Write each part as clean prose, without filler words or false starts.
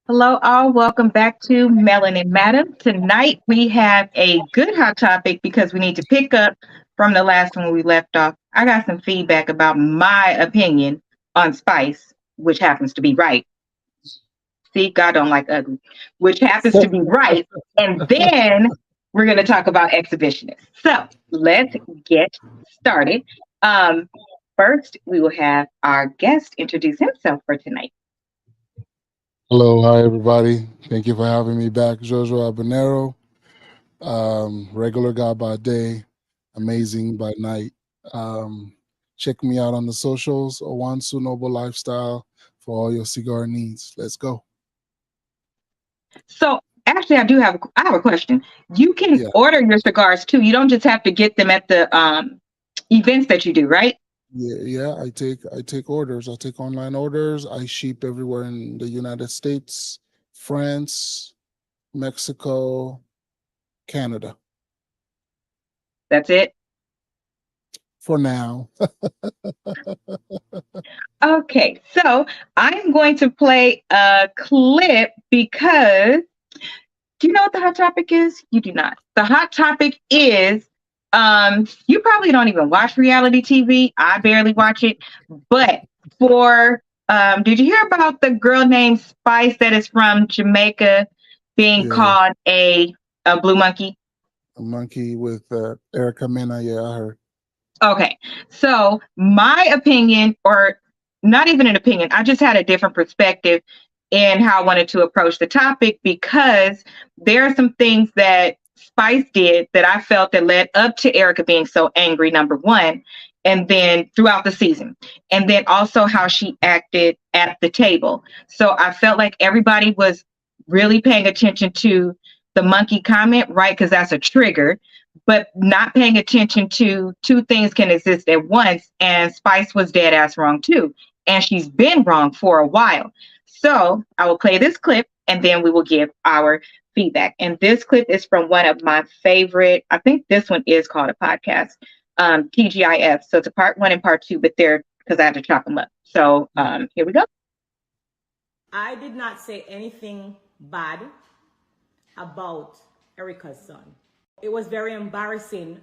Hello, all. Welcome back to Melanin Madam. Tonight we have a good hot topic because we need to pick up from the last one we left off. I got some feedback about my opinion on Spice, which happens to be right. See, God don't like ugly, which happens to be right. And then we're going to talk about exhibitionists. So let's get started. Um, First, we will have our guest introduce himself for tonight. Hello, hi everybody. Thank you for having me back, Jojo Habanero. Regular guy by day, amazing by night. Check me out on the socials, Owansu Noble Lifestyle, for all your cigar needs. Let's go. So actually, I have a question. You can Yeah, order your cigars too. You don't just have to get them at the events that you do, right? yeah. I take orders. I take online orders. I ship everywhere in the United States, France, Mexico, Canada. That's it. For now. Okay, so I'm going to play a clip because do you know what the hot topic is? You do not. The hot topic is you probably don't even watch reality TV. I barely watch it. But for did you hear about the girl named Spice that is from Jamaica being Yeah, called a blue monkey? a monkey with Erica Mena. Yeah, I heard. Okay. So my opinion, or not even an opinion, I just had a different perspective in how I wanted to approach the topic because there are some things that Spice did that I felt that led up to Erica being so angry, number one, and then throughout the season. And then also how she acted at the table. So I felt like everybody was really paying attention to the monkey comment, right? Because that's a trigger, but not paying attention to two things can exist at once. And Spice was dead ass wrong too. And she's been wrong for a while. So I will play this clip and then we will give our feedback. And this clip is from one of my favorite, I think this one is called a podcast, TGIF. So it's a part one and part two, but they're because I had to chop them up. So here we go. I did not say anything bad about Erica's son. It was very embarrassing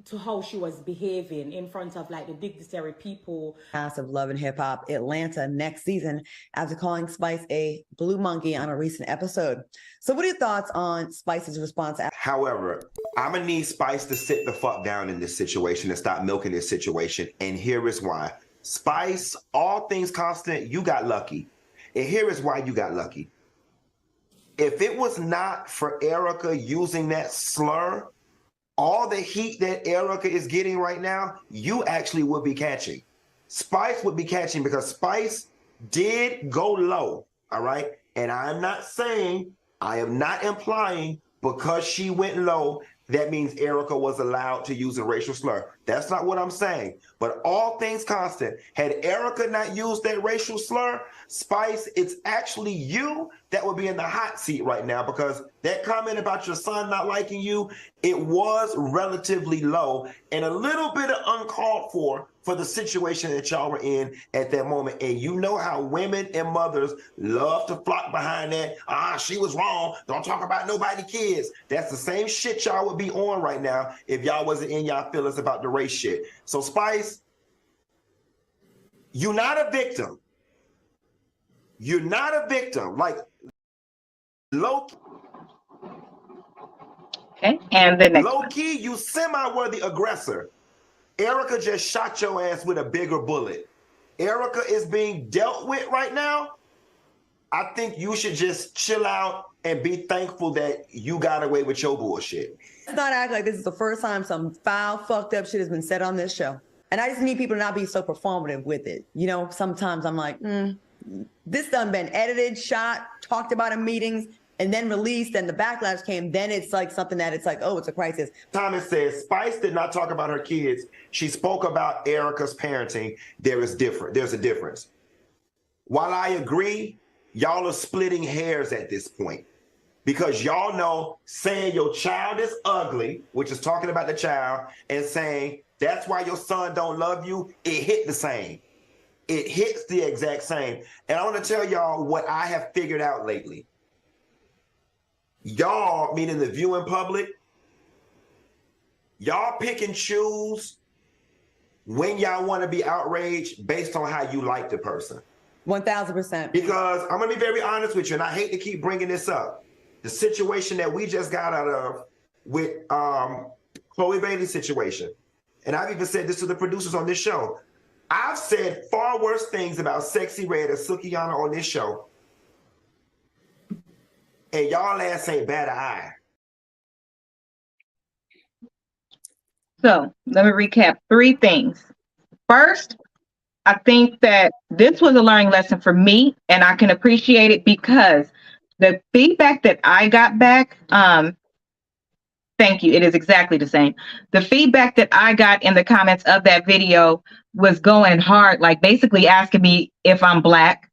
to how she was behaving in front of like the dignitary people. Of Love and Hip Hop Atlanta next season after calling Spice a blue monkey on a recent episode. So what are your thoughts on Spice's response? However, I'm gonna need Spice to sit the fuck down in this situation and stop milking this situation. And here is why. Spice, all things constant, you got lucky. And here is why you got lucky. If it was not for Erica using that slur, all the heat that Erica is getting right now, you actually would be catching. Spice would be catching because Spice did go low, all right? And I'm not saying, I am not implying because she went low, that means Erica was allowed to use a racial slur. That's not what I'm saying. But all things constant, had Erica not used that racial slur, Spice, it's actually you that would be in the hot seat right now because that comment about your son not liking you, it was relatively low and a little bit of uncalled for the situation that y'all were in at that moment. And you know how women and mothers love to flock behind that. She was wrong. Don't talk about nobody kids. That's the same shit y'all would be on right now if y'all wasn't in y'all feelings about the race shit. So Spice, you're not a victim. You're not a victim. Like, low Okay. And the next low one. key, you semi-worthy aggressor. Erica just shot your ass with a bigger bullet. Erica is being dealt with right now. I think you should just chill out and be thankful that you got away with your bullshit. Let's not act like this is the first time some foul, fucked up shit has been said on this show. And I just need people to not be so performative with it. You know, sometimes I'm like, this done been edited, shot, talked about in meetings, and then released, and the backlash came. Then it's like something that it's like, oh, it's a crisis. Thomas says Spice did not talk about her kids. She spoke about Erica's parenting. There's a difference. While I agree, y'all are splitting hairs at this point because y'all know saying your child is ugly, which is talking about the child, and saying that's why your son don't love you, it hit the same. it hits the exact same. And I want to tell y'all what I have figured out lately. Y'all, meaning the viewing public, y'all pick and choose when y'all want to be outraged based on how you like the person. 1000%. Because I'm going to be very honest with you, and I hate to keep bringing this up. The situation that we just got out of with Chloe Bailey's situation, and I've even said this to the producers on this show. I've said far worse things about Sexy Red and Sukihana on this show, and y'all ass ain't bat an eye. So let me recap 3 things. First, I think that this was a learning lesson for me, and I can appreciate it because the feedback that I got back, thank you, it is exactly the same. The feedback that I got in the comments of that video was going hard, like basically asking me if I'm Black.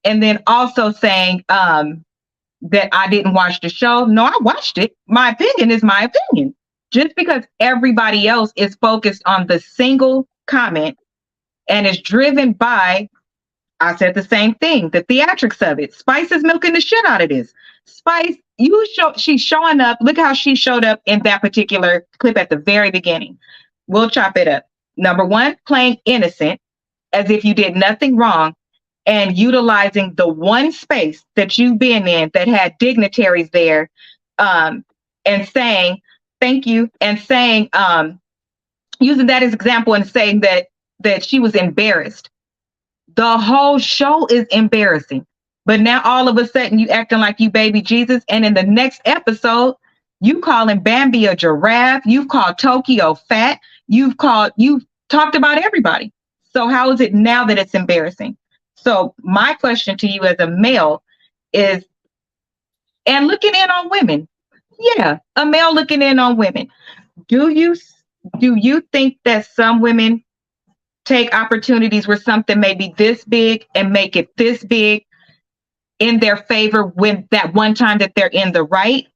And then also saying that I didn't watch the show. No, I watched it. My opinion is my opinion. Just because everybody else is focused on the single comment and is driven by, I said the same thing, the theatrics of it. Spice is milking the shit out of this. Spice, she's showing up. Look how she showed up in that particular clip at the very beginning. We'll chop it up. Number 1, playing innocent as if you did nothing wrong and utilizing the one space that you've been in that had dignitaries there, and saying, thank you, and saying, using that as example and saying that she was embarrassed. The whole show is embarrassing. But now all of a sudden you acting like you baby Jesus, and in the next episode, you calling Bambi a giraffe, you've called Tokyo fat, you've talked about everybody. So how is it now that it's embarrassing? So my question to you as a male is, and looking in on women, yeah, a male looking in on women, do you think that some women take opportunities where something may be this big and make it this big in their favor when that one time that they're in the right?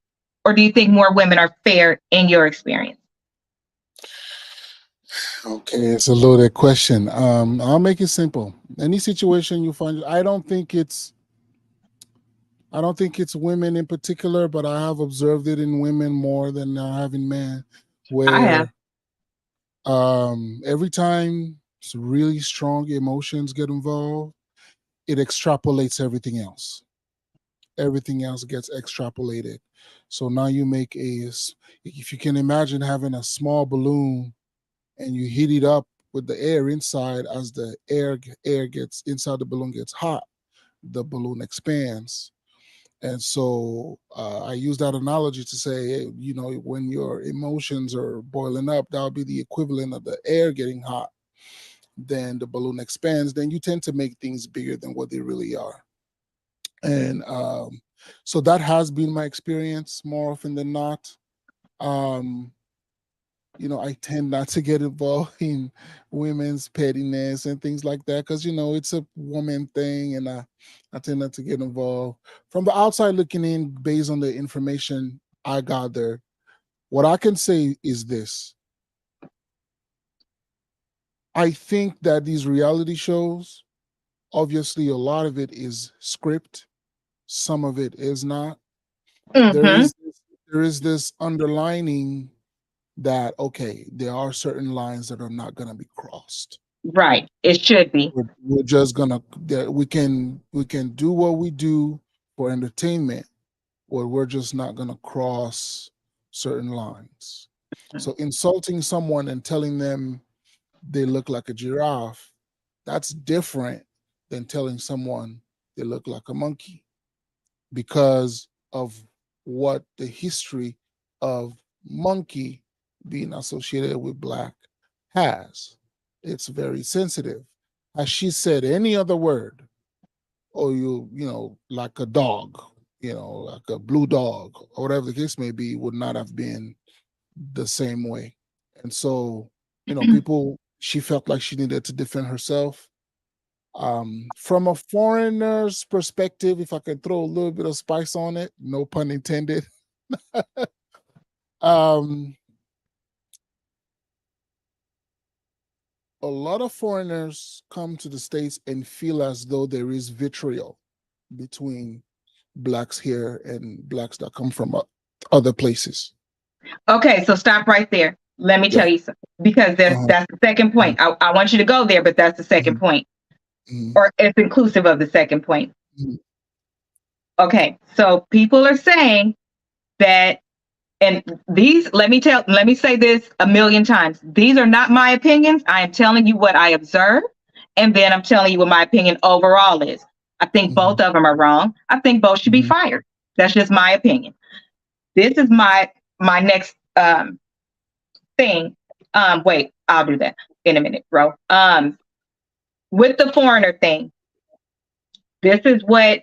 Or do you think more women are fair in your experience? Okay, it's a loaded question. I'll make it simple. Any situation you find, I don't think it's women in particular, but I have observed it in women more than I have in men, I have. where every time really strong emotions get involved, it extrapolates everything else. Everything else gets extrapolated. So now you make if you can imagine having a small balloon and you heat it up with the air inside, as the air gets inside the balloon gets hot, the balloon expands. And so I use that analogy to say, you know, when your emotions are boiling up, that'll be the equivalent of the air getting hot. Then the balloon expands, then you tend to make things bigger than what they really are. And so that has been my experience more often than not. You know, I tend not to get involved in women's pettiness and things like that because, you know, it's a woman thing, and I tend not to get involved. From the outside looking in, based on the information I gather, what I can say is this. I think that these reality shows, obviously a lot of it is script, some of it is not. Mm-hmm. There is this underlining that, okay, there are certain lines that are not going to be crossed. Right. It should be. We're just gonna, we can do what we do for entertainment, or we're just not gonna cross certain lines. So insulting someone and telling them they look like a giraffe, that's different than telling someone they look like a monkey, because of what the history of monkey being associated with Black has. It's very sensitive. Has she said any other word, or you know, like a dog, you know, like a blue dog, or whatever the case may be, would not have been the same way. And so, you know, she felt like she needed to defend herself. From a foreigner's perspective, if I could throw a little bit of spice on it, no pun intended. a lot of foreigners come to the States and feel as though there is vitriol between blacks here and blacks that come from other places. Okay, so stop right there. Let me Yeah. tell you something, because that's the second point. I want you to go there, but that's the second point, or it's inclusive of the second point. Okay, so people are saying that, and these, let me say this a million times. These are not my opinions. I am telling you what I observe, and then I'm telling you what my opinion overall is. I think both of them are wrong. I think both should be fired. That's just my opinion. This is my next thing. Wait, I'll do that in a minute, bro. With the foreigner thing, this is what.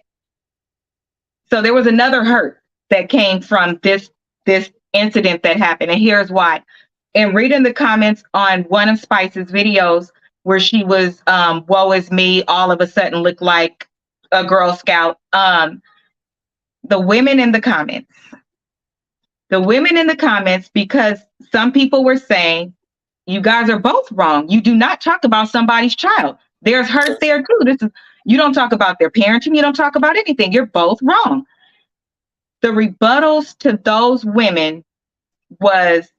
So there was another hurt that came from this incident that happened, and here's why. In reading the comments on one of Spice's videos, where she was, "Woe is me," all of a sudden looked like a Girl Scout. The women in the comments, because some people were saying, you guys are both wrong. You do not talk about somebody's child. There's hurt there too. You don't talk about their parenting. You don't talk about anything. You're both wrong. The rebuttals to those women was,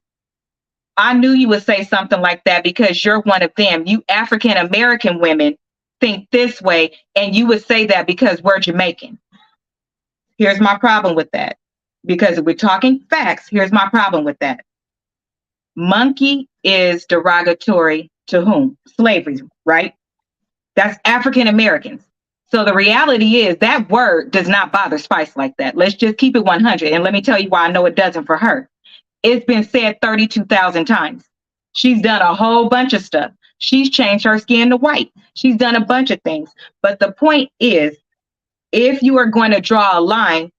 I knew you would say something like that because you're one of them. You African American women think this way, and you would say that because we're Jamaican. Here's my problem with that. Because if we're talking facts, here's my problem with that. Monkey is derogatory to whom? Slavery, right? That's African Americans. So the reality is that word does not bother Spice like that. Let's just keep it 100. And let me tell you why I know it doesn't for her. It's been said 32,000 times. She's done a whole bunch of stuff. She's changed her skin to white. She's done a bunch of things. But the point is, if you are going to draw a line,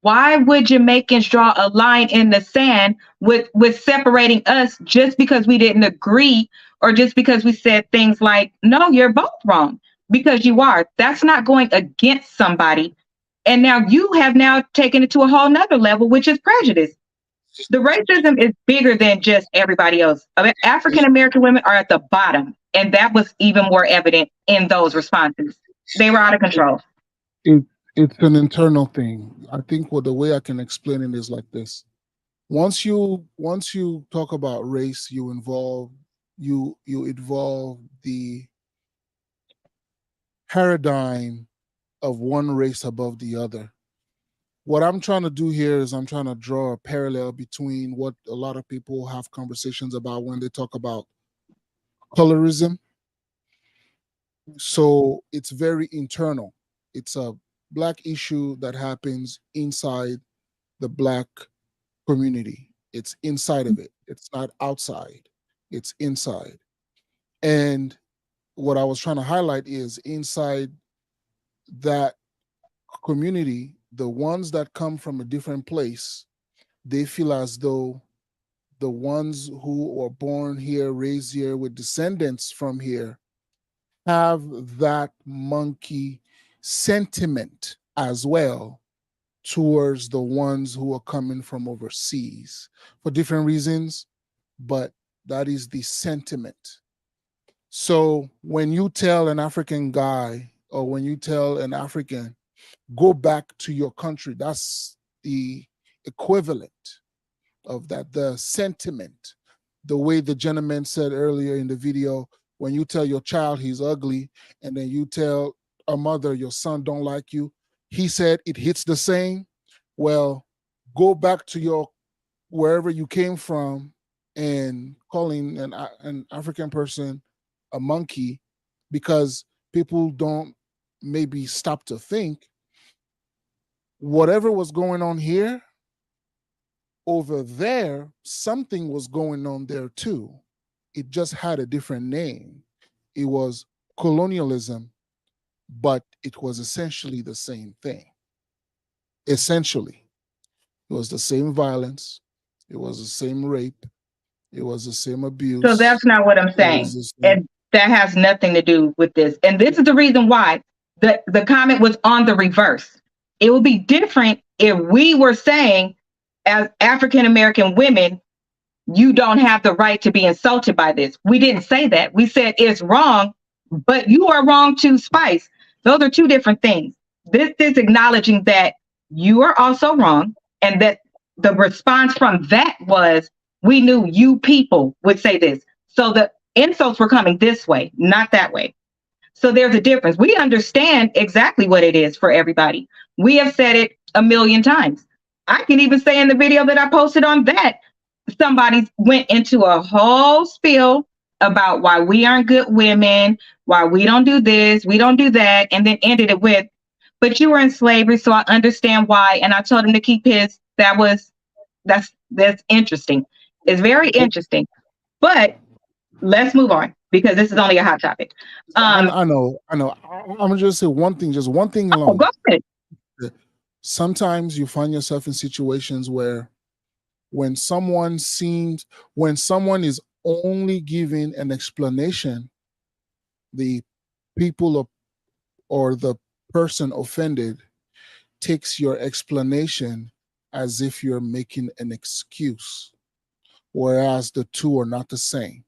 why would Jamaicans draw a line in the sand with separating us just because we didn't agree, or just because we said things like, no, you're both wrong? Because you are. That's not going against somebody. And now you have now taken it to a whole nother level, which is prejudice. The racism is bigger than just everybody else. African American women are at the bottom, and that was even more evident in those responses. They were out of control. It's an internal thing. I think the way I can explain it is like this. Once you talk about race, you involve the paradigm of one race above the other. What I'm trying to do here is I'm trying to draw a parallel between what a lot of people have conversations about when they talk about colorism. So it's very internal. It's a Black issue that happens inside the Black community. It's inside of it. It's not outside. It's inside. And what I was trying to highlight is inside that community, the ones that come from a different place, they feel as though the ones who are born here, raised here, with descendants from here, have that monkey sentiment as well towards the ones who are coming from overseas for different reasons, but that is the sentiment. So when you tell an African guy, or when you tell an African, go back to your country, that's the equivalent of that, the sentiment. The way the gentleman said earlier in the video, when you tell your child he's ugly, and then you tell a mother your son don't like you, he said it hits the same. Well, go back to your wherever you came from and calling an African person a monkey, because people don't maybe stop to think whatever was going on here, over there, something was going on there too. It just had a different name. It was colonialism, but it was essentially the same thing. Essentially, it was the same violence. It was the same rape. It was the same abuse. So that's not what I'm saying. And that has nothing to do with this. And this is the reason why the comment was on the reverse. It would be different if we were saying, as African American women, you don't have the right to be insulted by this. We didn't say that. We said it's wrong, but you are wrong too, Spice. Those are two different things. This is acknowledging that you are also wrong, and that the response from that was, we knew you people would say this. So the insults were coming this way, not that way. So there's a difference. We understand exactly what it is for everybody. We have said it a million times. I can even say in the video that I posted on that, somebody went into a whole spiel about why we aren't good women, why we don't do this, we don't do that, and then ended it with, but you were in slavery, so I understand why. And I told him to keep his. That's interesting. It's very interesting. But let's move on, because this is only a hot topic. I know. I'm gonna just say one thing alone. Go ahead. Sometimes you find yourself in situations where when someone is only giving an explanation, the people or the person offended takes your explanation as if you're making an excuse, whereas the two are not the same.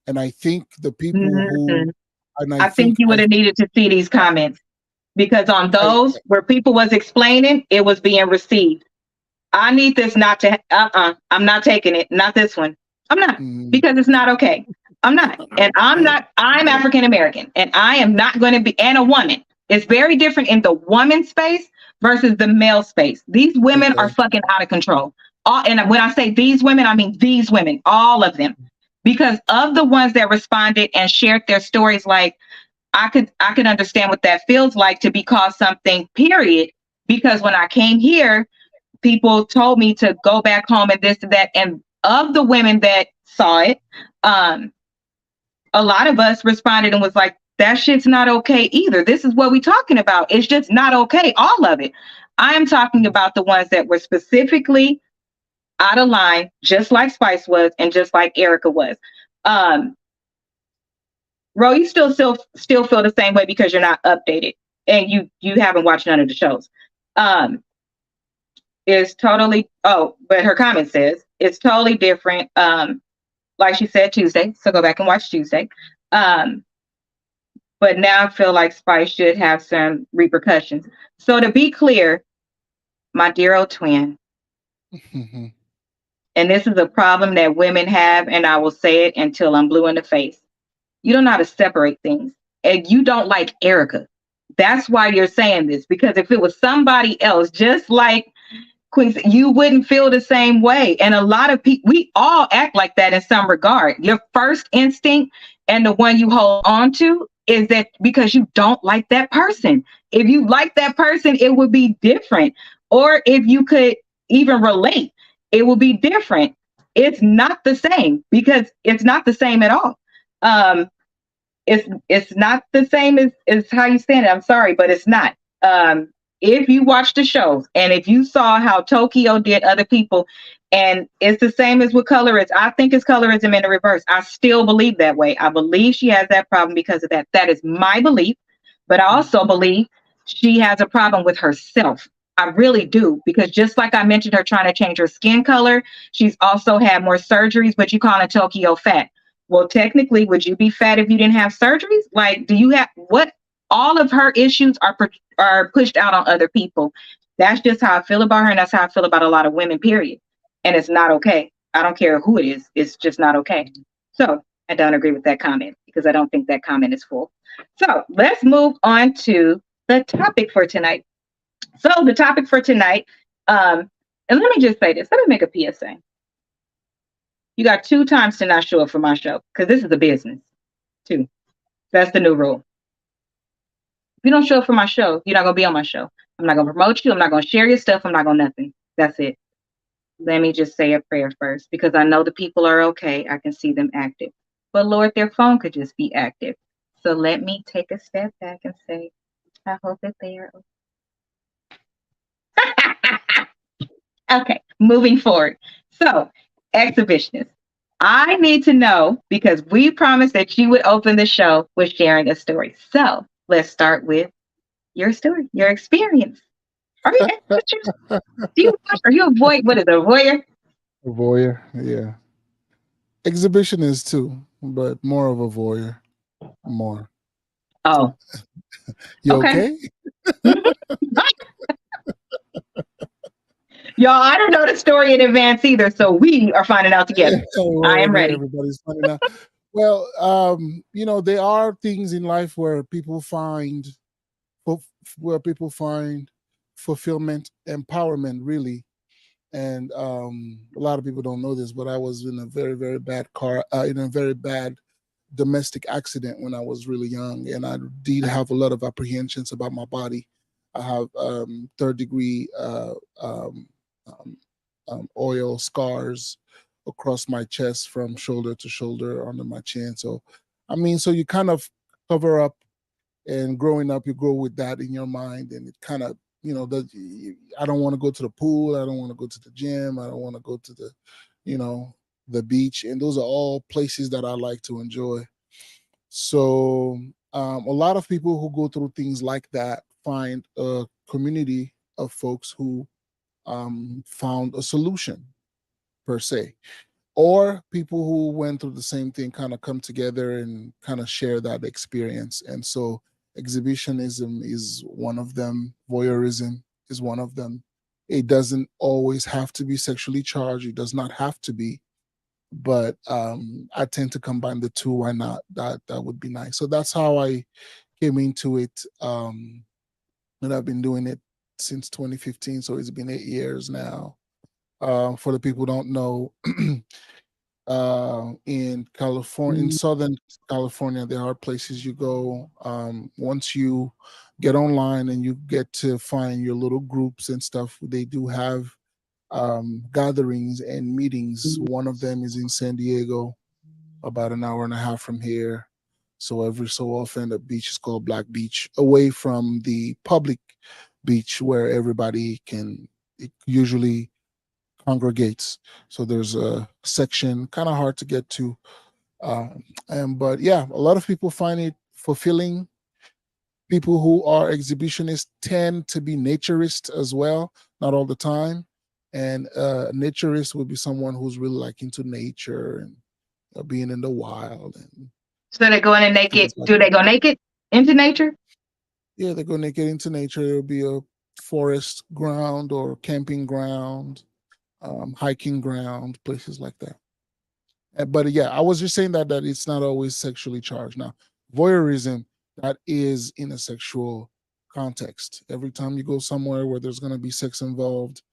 And I think the people who, and I think you would have needed to see these comments, because on those where people was explaining, it was being received. I need this not to, I'm not taking it. Not this one. I'm not, because it's not okay. I'm not. And I'm African-American, and I am not going to be, and a woman. It's very different in the woman space versus the male space. These women are fucking out of control. And when I say these women, I mean these women, all of them, because of the ones that responded and shared their stories. Like, I could understand what that feels like to be called something, period. Because when I came here, people told me to go back home and this and that. And of the women that saw it, a lot of us responded and was like, that shit's not okay either. This is what we're talking about. It's just not okay. All of it. I am talking about the ones that were specifically out of line, just like Spice was, and just like Erica was. Ro, you still feel the same way because you're not updated and you haven't watched none of the shows. It's totally, but her comment says it's totally different. Like she said, Tuesday, so go back and watch Tuesday. But now I feel like Spice should have some repercussions. So to be clear, my dear old twin, and this is a problem that women have, and I will say it until I'm blue in the face. You don't know how to separate things, and you don't like Erica. That's why you're saying this, because if it was somebody else, just like Queen, you wouldn't feel the same way. And a lot of people, we all act like that in some regard. Your first instinct and the one you hold on to is that because you don't like that person. If you like that person, it would be different. Or if you could even relate, it will be different. It's not the same, because it's not the same at all. It's not the same as how you stand it. I'm sorry, but it's not. If you watch the shows and if you saw how Tokyo did other people, and it's the same as with colorism. I think it's colorism in the reverse. I still believe that way. I believe she has that problem because of that. That is my belief. But I also believe she has a problem with herself. I really do, because just like I mentioned her trying to change her skin color, she's also had more surgeries, but you call it Tokyo fat. Well, technically, would you be fat if you didn't have surgeries? Like, do you have what? All of her issues are pushed out on other people. That's just how I feel about her, and that's how I feel about a lot of women, period. And it's not okay. I don't care who it is. It's just not okay. So I don't agree with that comment, because I don't think that comment is full. So let's move on to the topic for tonight. So the topic for tonight, and let me just say this. Let me make a PSA. You got 2 times to not show up for my show, because this is a business. 2. That's the new rule. If you don't show up for my show, you're not going to be on my show. I'm not going to promote you. I'm not going to share your stuff. I'm not going to nothing. That's it. Let me just say a prayer first, because I know the people are okay. I can see them active. But Lord, their phone could just be active. So let me take a step back and say, I hope that they are okay. Okay, moving forward. So, Exhibitionist, I need to know, because we promised that you would open the show with sharing a story. So, let's start with your story, your experience. Are you a voyeur? What is a voyeur? A voyeur, yeah. Exhibitionist too, but more of a voyeur. More. Oh, You okay. okay? Y'all, I don't know the story in advance either, so we are finding out together. I am ready. Everybody's finding out. Well, there are things in life where people find fulfillment, empowerment, really. And a lot of people don't know this, but I was in a very, very bad domestic accident when I was really young, and I did have a lot of apprehensions about my body. I have third degree oil scars across my chest from shoulder to shoulder under my chin. So, so you kind of cover up, and growing up, you grow with that in your mind, and it kind of, I don't want to go to the pool. I don't want to go to the gym. I don't want to go to the beach. And those are all places that I like to enjoy. So a lot of people who go through things like that find a community of folks who found a solution, per se, or people who went through the same thing kind of come together and kind of share that experience. And so exhibitionism is one of them. Voyeurism is one of them. It doesn't always have to be sexually charged. It does not have to be, but I tend to combine the two. Why not? That would be nice. So that's how I came into it. And I've been doing it since 2015. So it's been 8 years now. For the people who don't know, in California, in Southern California, there are places you go. Once you get online and you get to find your little groups and stuff, they do have gatherings and meetings. One of them is in San Diego, about an hour and a half from here. So every so often, the beach is called Black Beach, away from the public beach where everybody it usually congregates. So there's a section kind of hard to get to. But yeah, a lot of people find it fulfilling. People who are exhibitionists tend to be naturists as well, not all the time. And naturist would be someone who's really like into nature and being in the wild. And So they go in and naked. like Do they go naked into nature? Yeah, they go naked into nature. There'll be a forest ground or camping ground, hiking ground, places like that. But yeah, I was just saying that it's not always sexually charged. Now, voyeurism, that is in a sexual context. Every time you go somewhere where there's going to be sex involved,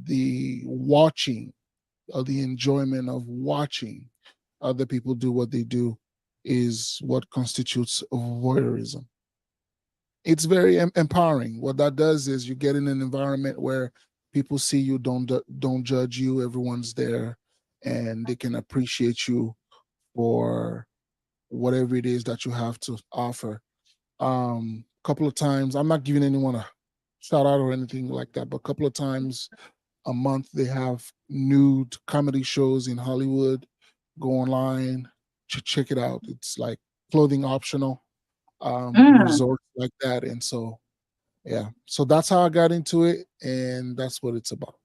the watching or the enjoyment of watching other people do what they do is what constitutes voyeurism. It's very empowering. What that does is you get in an environment where people see you, don't judge you. Everyone's there, and they can appreciate you for whatever it is that you have to offer. A couple of times, I'm not giving anyone a shout out or anything like that, but a couple of times a month they have nude comedy shows in Hollywood. Go online, check it out. It's like clothing optional, resorts like that. And so, yeah, so that's how I got into it, and that's what it's about.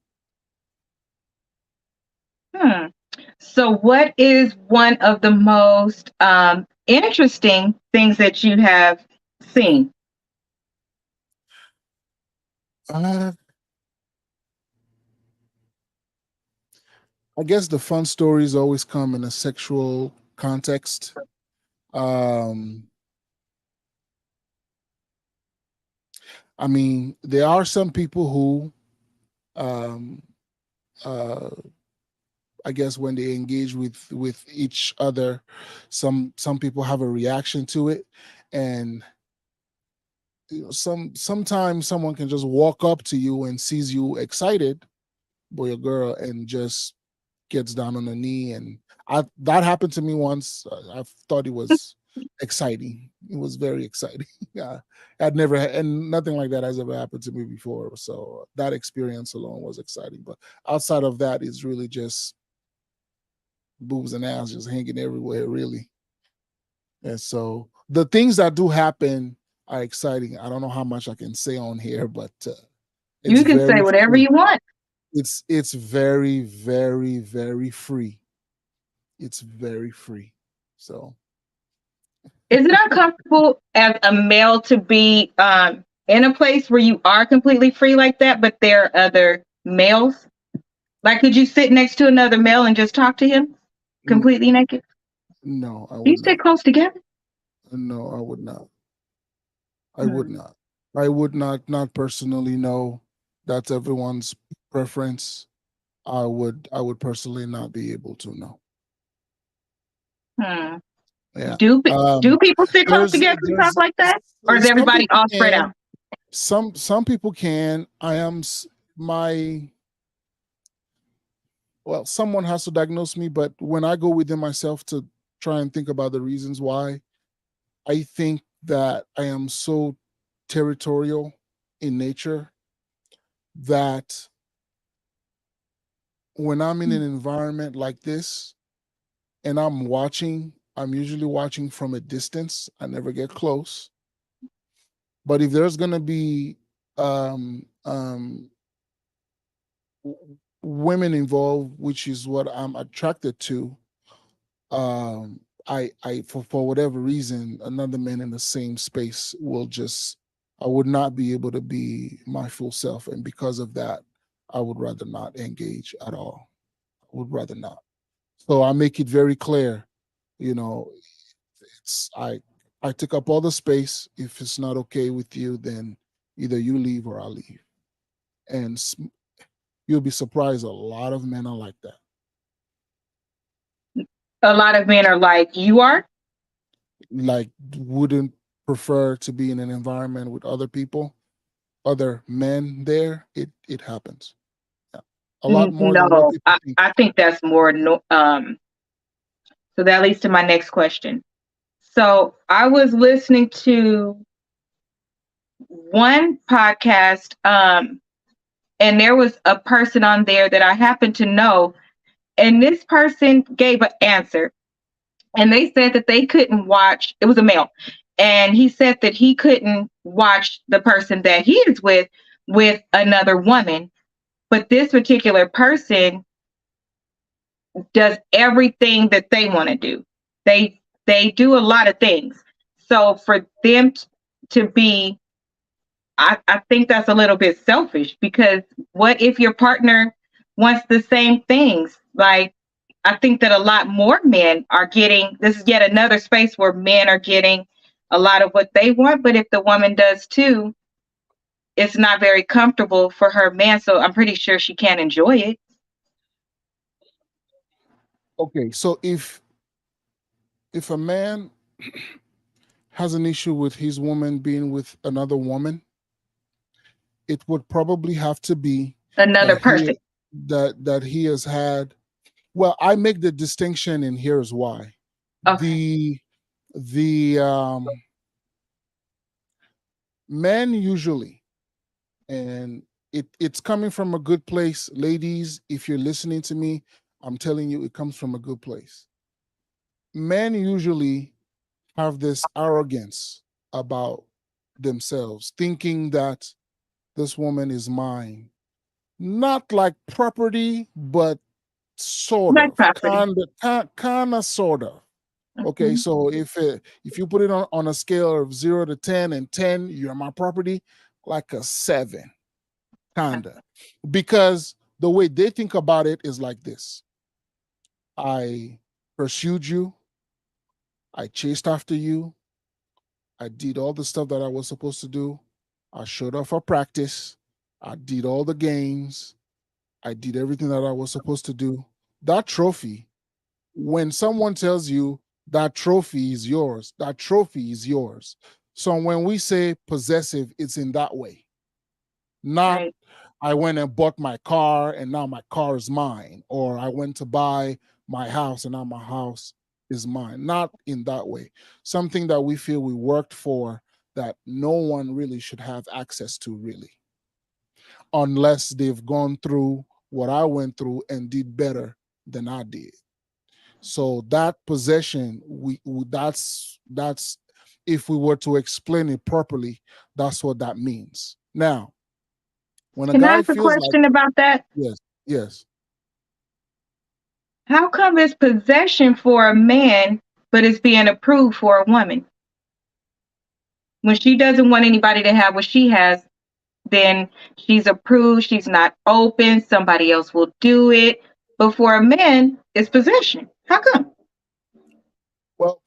So what is one of the most interesting things that you have seen? I guess the fun stories always come in a sexual context. I mean, there are some people who, I guess, when they engage with each other, some people have a reaction to it, and sometimes someone can just walk up to you and sees you excited, boy or girl, and just gets down on a knee. And that happened to me once. I thought it was exciting. It was very exciting. I'd never had, and nothing like that has ever happened to me before. So that experience alone was exciting. But outside of that, it's really just boobs and ass just hanging everywhere, really. And so the things that do happen are exciting. I don't know how much I can say on here, but you can say whatever free. you want. It's very, very, very free. it's very free. So Is it uncomfortable as a male to be in a place where you are completely free like that, but there are other males? Like, could you sit next to another male and just talk to him completely naked? no, I Do you would sit not. close together? No, I would not. I would not. I would not personally know. That's everyone's preference. I would personally not be able to know. Hmm. Yeah. Do people sit close together and talk like that, or is some everybody people all spread can. out? Some people can. Well, someone has to diagnose me, but when I go within myself to try and think about the reasons why, I think that I am so territorial in nature that when I'm in an environment like this and I'm usually watching from a distance. I never get close. But if there's going to be women involved, which is what I'm attracted to, I for whatever reason, another man in the same space I would not be able to be my full self. And because of that, I would rather not engage at all. I would rather not. So I make it very clear, it's I took up all the space. If it's not okay with you, then either you leave or I'll leave. And you'll be surprised, a lot of men are like that. A lot of men are like, you are? Like, wouldn't prefer to be in an environment with other people, other men there. It happens. Yeah. A lot more than what No, people think. I think that's more so that leads to my next question. So I was listening to one podcast, and there was a person on there that I happen to know, and this person gave an answer, and they said that they couldn't watch. It was a male, and he said that he couldn't watch the person that he is with another woman, but this particular person does everything that they want to do. They do a lot of things. So for them to be, I think that's a little bit selfish, because what if your partner wants the same things? Like, I think that a lot more men are getting, this is yet another space where men are getting a lot of what they want, but if the woman does too, it's not very comfortable for her man. So I'm pretty sure she can't enjoy it. Okay, so if a man has an issue with his woman being with another woman, it would probably have to be Another person. that he has had. Well, I make the distinction, and here's why. Okay. The men usually, and it's coming from a good place. Ladies, if you're listening to me, I'm telling you, it comes from a good place. Men usually have this arrogance about themselves, thinking that this woman is mine. Not like property, but sort Like of, property. kind of, sort of. Okay, so if you put it on a scale of 0 to 10, and 10, you're my property, like a 7, kinda. Because the way they think about it is like this: I pursued you, I chased after you, I did all the stuff that I was supposed to do, I showed up for practice, I did all the games, I did everything that I was supposed to do. That trophy, when someone tells you that trophy is yours, that trophy is yours. So when we say possessive, it's in that way. Not, Right. I went and bought my car and now my car is mine, or I went to buy my house and now my house is mine. Not in that way. Something that we feel we worked for, that no one really should have access to, really, unless they've gone through what I went through and did better than I did. So that possession, that's if we were to explain it properly, that's what that means. Now, when a Can I guy ask a feels like, question about that? yes, How come it's possession for a man, but it's being approved for a woman? When she doesn't want anybody to have what she has, then she's approved, she's not open, somebody else will do it. But for a man, it's possession. How come? Well,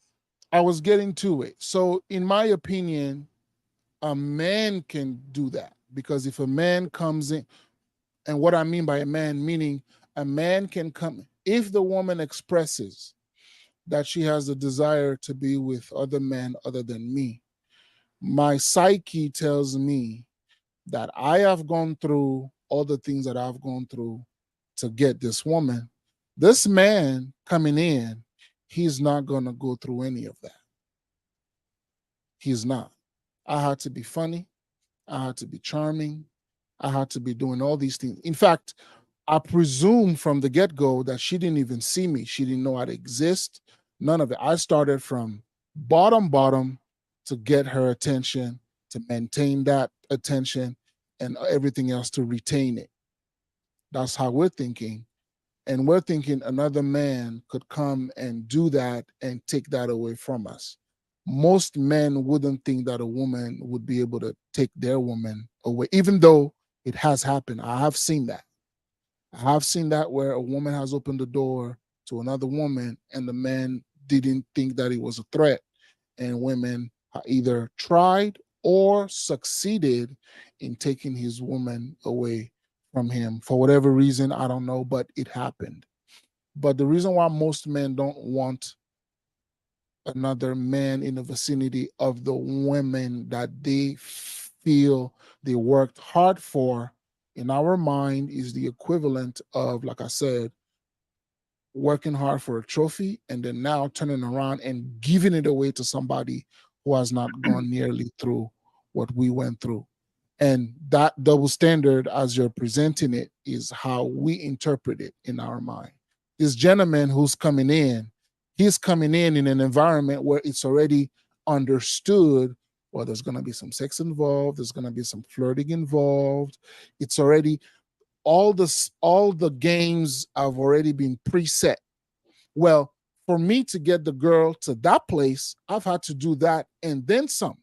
I was getting to it. So, in my opinion, a man can do that, because if a man comes in, and what I mean by a man, meaning a man can come, if the woman expresses that she has a desire to be with other men other than me, my psyche tells me that I have gone through all the things that I've gone through to get this woman. This man coming in, he's not going to go through any of that. He's not. I had to be funny. I had to be charming. I had to be doing all these things. In fact, I presume from the get-go that she didn't even see me. She didn't know I'd exist. None of it. I started from bottom to get her attention, to maintain that attention, and everything else to retain it. That's how we're thinking. And we're thinking another man could come and do that and take that away from us. Most men wouldn't think that a woman would be able to take their woman away, even though it has happened. I have seen that. I have seen that where a woman has opened the door to another woman and the man didn't think that it was a threat. And women either tried or succeeded in taking his woman away from him for whatever reason. I don't know, but it happened. But the reason why most men don't want another man in the vicinity of the women that they feel they worked hard for, in our mind, is the equivalent of, like I said, working hard for a trophy and then now turning around and giving it away to somebody who has not gone nearly through what we went through. And that double standard, as you're presenting it, is how we interpret it in our mind. This gentleman who's coming in, he's coming in an environment where it's already understood, well, there's going to be some sex involved, there's going to be some flirting involved. It's already, all the games have already been preset. Well, for me to get the girl to that place, I've had to do that and then some,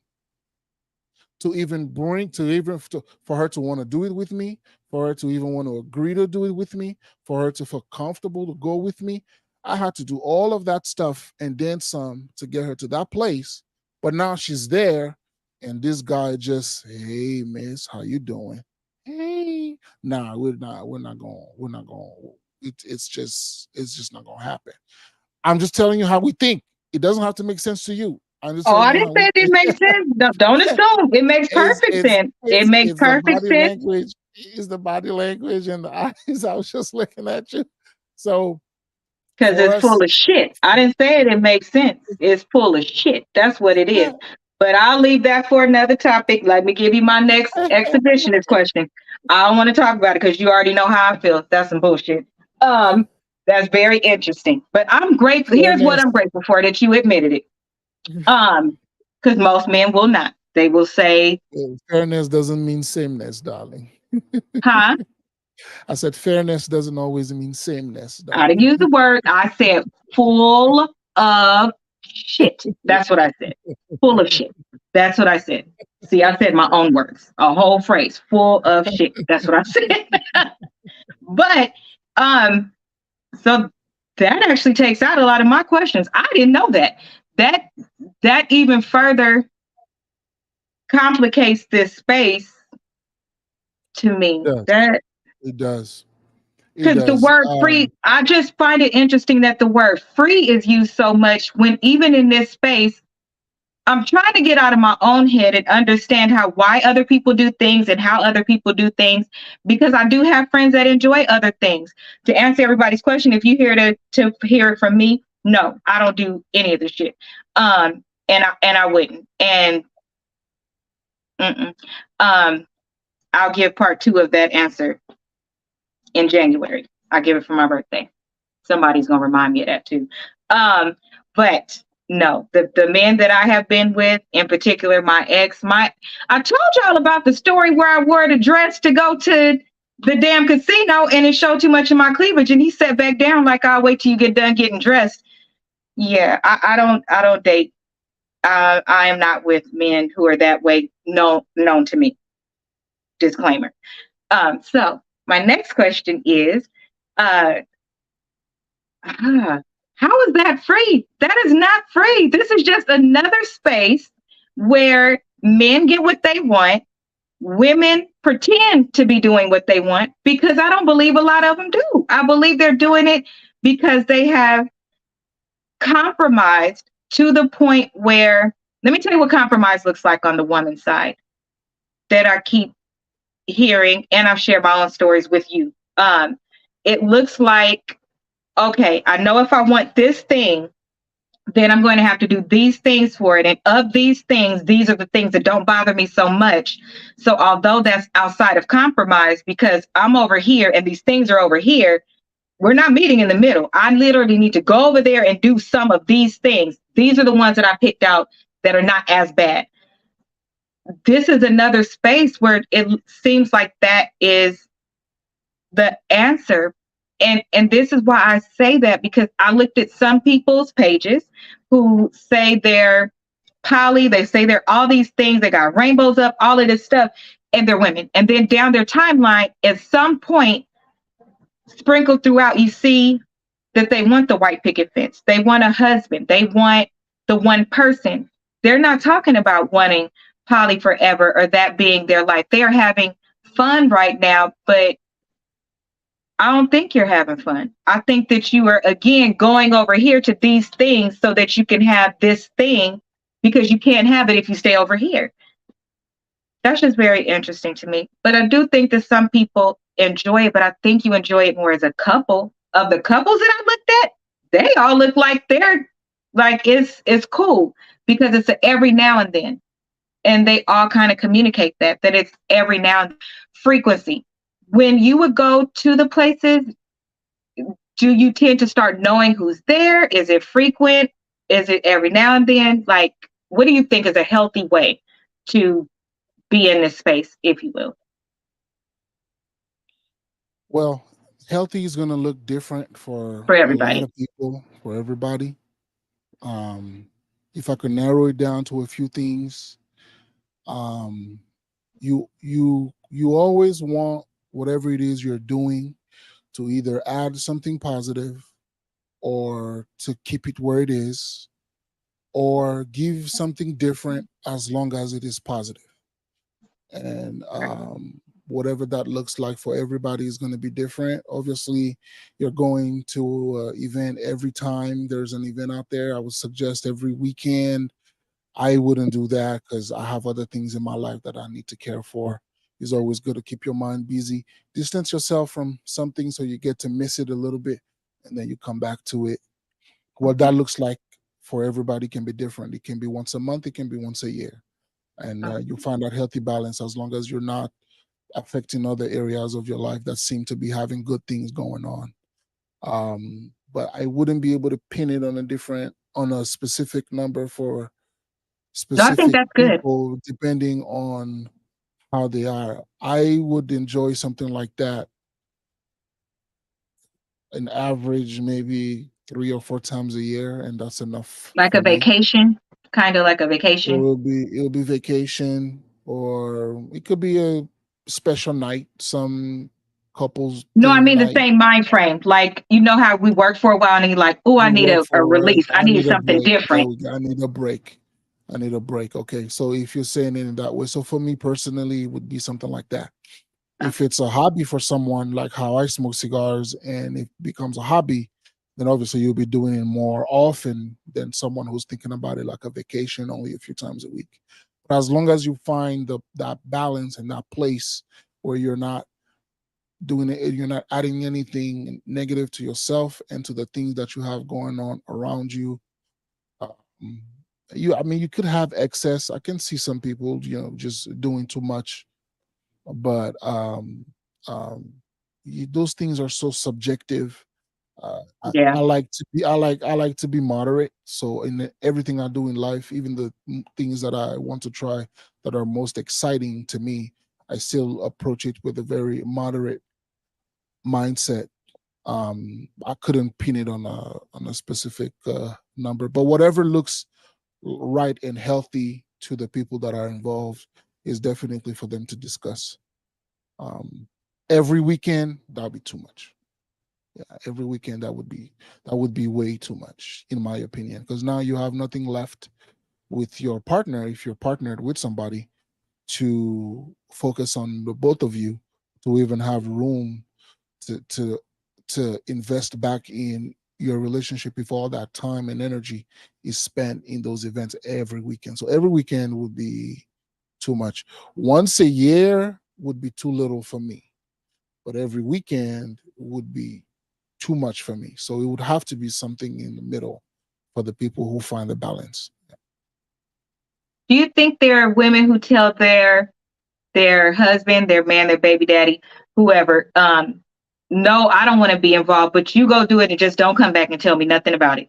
to even bring, for her to want to do it with me, for her to even want to agree to do it with me, for her to feel comfortable to go with me. I had to do all of that stuff and then some to get her to that place. But now she's there, and this guy just, hey, miss, how you doing? Hey, nah, we're not going. It's just not going to happen. I'm just telling you how we think. It doesn't have to make sense to you. I didn't say it didn't make sense. Don't assume. It makes perfect sense. It makes perfect sense. It's the body language and the eyes. I was just looking at you. So, because it's full of shit. I didn't say it makes sense. It's full of shit. That's what it is. But I'll leave that for another topic. Let me give you my next exhibitionist question. I don't want to talk about it because you already know how I feel. That's some bullshit. That's very interesting. But I'm grateful. Here's what I'm grateful for, that you admitted it. Because most men will not. They will say, fairness doesn't mean sameness, darling. Huh? I said fairness doesn't always mean sameness. Darling. I didn't use the word. I said full of shit. That's what I said. Full of shit. That's what I said. See, I said my own words. A whole phrase. Full of shit. That's what I said. But so that actually takes out a lot of my questions. I didn't know that. That even further complicates this space to me. It does. Because the word free, I just find it interesting that the word free is used so much when even in this space, I'm trying to get out of my own head and understand why other people do things and how other people do things, because I do have friends that enjoy other things. To answer everybody's question, if you hear to hear it from me, no, I don't do any of this shit. And I wouldn't. And I'll give part 2 of that answer in January. I'll give it for my birthday. Somebody's gonna remind me of that too. But no, the men that I have been with, in particular my ex, I told y'all about the story where I wore the dress to go to the damn casino and it showed too much of my cleavage, and he sat back down like, I'll wait till you get done getting dressed. Yeah, I don't date. I am not with men who are that way, known to me. Disclaimer. So my next question is, how is that free? That is not free. This is just another space where men get what they want. Women pretend to be doing what they want, because I don't believe a lot of them do. I believe they're doing it because they have compromised to the point where, let me tell you what compromise looks like on the woman's side that I keep hearing, and I've shared my own stories with you. It looks like, okay, I know if I want this thing, then I'm going to have to do these things for it. And of these things, these are the things that don't bother me so much. So although that's outside of compromise, because I'm over here and these things are over here, we're not meeting in the middle. I literally need to go over there and do some of these things. These are the ones that I picked out that are not as bad. This is another space where it seems like that is the answer. And this is why I say that, because I looked at some people's pages who say they're poly, they say they're all these things, they got rainbows up, all of this stuff, and they're women. And then down their timeline, at some point, sprinkled throughout, you see that they want the white picket fence. They want a husband. They want the one person. They're not talking about wanting poly forever or that being their life. They are having fun right now, but I don't think you're having fun. I think that you are, again, going over here to these things so that you can have this thing, because you can't have it if you stay over here. That's just very interesting to me. But I do think that some people enjoy it, but I think you enjoy it more as a couple. Of the couples that I looked at, they all look like they're like, it's cool, because it's a every now and then. And they all kind of communicate that it's every now and then. Frequency. When you would go to the places, do you tend to start knowing who's there? Is it frequent? Is it every now and then? Like, what do you think is a healthy way to be in this space, if you will? Well, healthy is going to look different for everybody. a lot of people, for everybody. If I could narrow it down to a few things, you always want whatever it is you're doing to either add something positive, or to keep it where it is, or give something different, as long as it is positive. And whatever that looks like for everybody is going to be different. Obviously, you're going to an event every time there's an event out there. I would suggest every weekend. I wouldn't do that, because I have other things in my life that I need to care for. It's always good to keep your mind busy. Distance yourself from something so you get to miss it a little bit, and then you come back to it. What that looks like for everybody can be different. It can be once a month. It can be once a year. And you'll find that healthy balance, as long as you're not affecting other areas of your life that seem to be having good things going on. But I wouldn't be able to pin it on a specific number for specific people, depending on how they are. I would enjoy something like that, an average maybe 3 or 4 times a year, and that's enough. Like a vacation, kind of like a vacation. It'll be vacation, or it could be a special night. Some couples. No, I mean the same mind frame. Like, you know how we work for a while, and you're like, oh, I need a release. I need something different. I need a break. Okay, so if you're saying it in that way, so for me personally, it would be something like that. If it's a hobby for someone, like how I smoke cigars, and it becomes a hobby, then obviously you'll be doing it more often than someone who's thinking about it like a vacation, only a few times a week. But as long as you find that balance and that place where you're not doing it, you're not adding anything negative to yourself and to the things that you have going on around you. You could have excess. I can see some people, just doing too much, but those things are so subjective. I like to be moderate. So in everything I do in life, even the things that I want to try that are most exciting to me, I still approach it with a very moderate mindset. I couldn't pin it on a specific number, but whatever looks right and healthy to the people that are involved is definitely for them to discuss. Every weekend, that'll be too much. Yeah, every weekend that would be way too much, in my opinion, because now you have nothing left with your partner, if you're partnered with somebody, to focus on the both of you, to even have room to invest back in your relationship if all that time and energy is spent in those events every weekend. So every weekend would be too much. Once a year would be too little for me, but every weekend would be too much for me. So it would have to be something in the middle for the people who find the balance. Do you think there are women who tell their husband, their man, their baby daddy, whoever, no, I don't want to be involved, but you go do it and just don't come back and tell me nothing about it?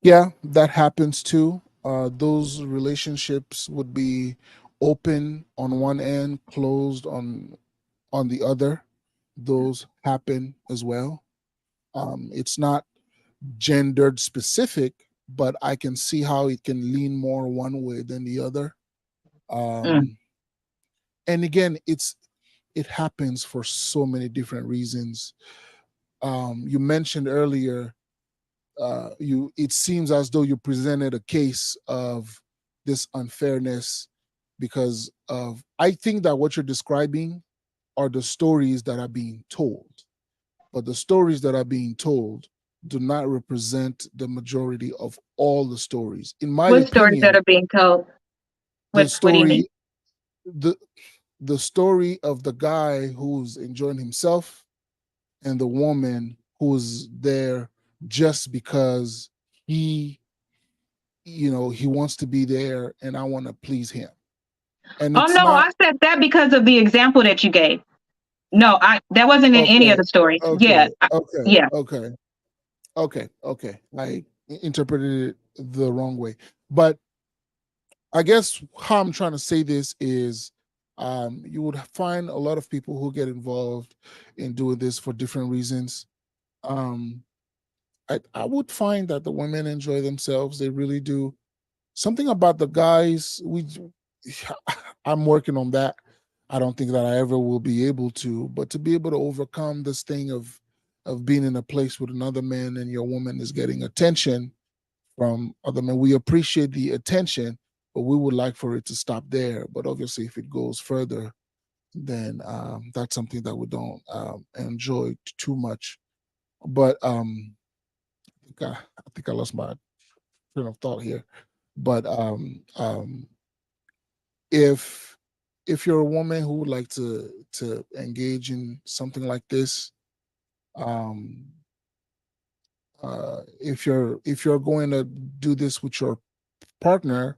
Yeah, that happens too. Those relationships would be open on one end, closed on the other. Those happen as well. It's not gendered specific, but I can see how it can lean more one way than the other. And again, it happens for so many different reasons. You mentioned earlier, it seems as though you presented a case of this unfairness because of, I think that what you're describing are the stories that are being told, but the stories that are being told do not represent the majority of all the stories. In my What stories opinion, that are being told? the What do you mean? story, the story of the guy who's enjoying himself and the woman who's there just because he wants to be there and I want to please him. And Oh it's no, not I said that because of the example that you gave. No, that wasn't in any of the stories. Yeah, yeah. Okay. I interpreted it the wrong way. But I guess how I'm trying to say this is you would find a lot of people who get involved in doing this for different reasons. I would find that the women enjoy themselves. They really do. Something about the guys, I'm working on that. I don't think that I ever will be able to, but to be able to overcome this thing of being in a place with another man and your woman is getting attention from other men. We appreciate the attention, but we would like for it to stop there. But obviously, if it goes further, then that's something that we don't enjoy too much. But I think I lost my train of thought here. But if you're a woman who would like to engage in something like this, if you're going to do this with your partner,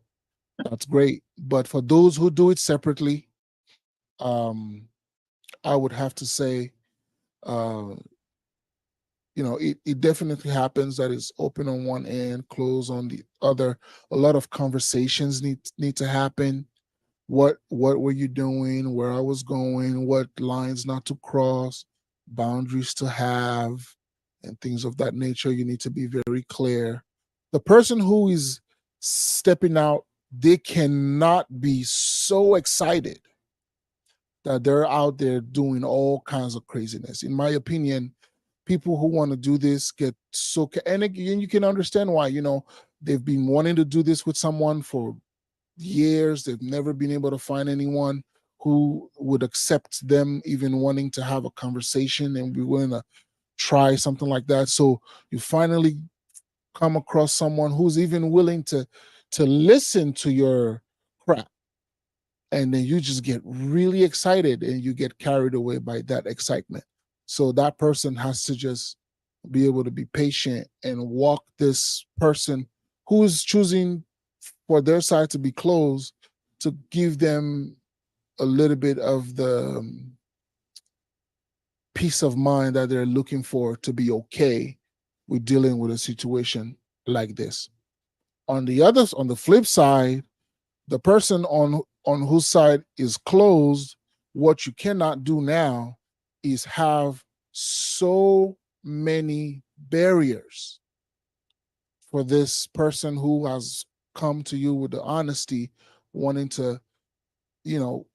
that's great. But for those who do it separately, I would have to say, it definitely happens that it's open on one end, closed on the other. A lot of conversations need to happen. What were you doing? Where I was going? What lines not to cross? Boundaries to have, and things of that nature. You need to be very clear. The person who is stepping out, they cannot be so excited that they're out there doing all kinds of craziness. In my opinion, people who want to do this get so, and again, you can understand why. They've been wanting to do this with someone for years. They've never been able to find anyone who would accept them even wanting to have a conversation and be willing to try something like that. So you finally come across someone who's even willing to listen to your crap, and then you just get really excited and you get carried away by that excitement. So that person has to just be able to be patient and walk this person who's choosing for their side to be closed, to give them a little bit of the peace of mind that they're looking for to be okay with dealing with a situation like this. On the flip side, the person on whose side is closed, what you cannot do now is have so many barriers for this person who has come to you with the honesty, wanting to, you know,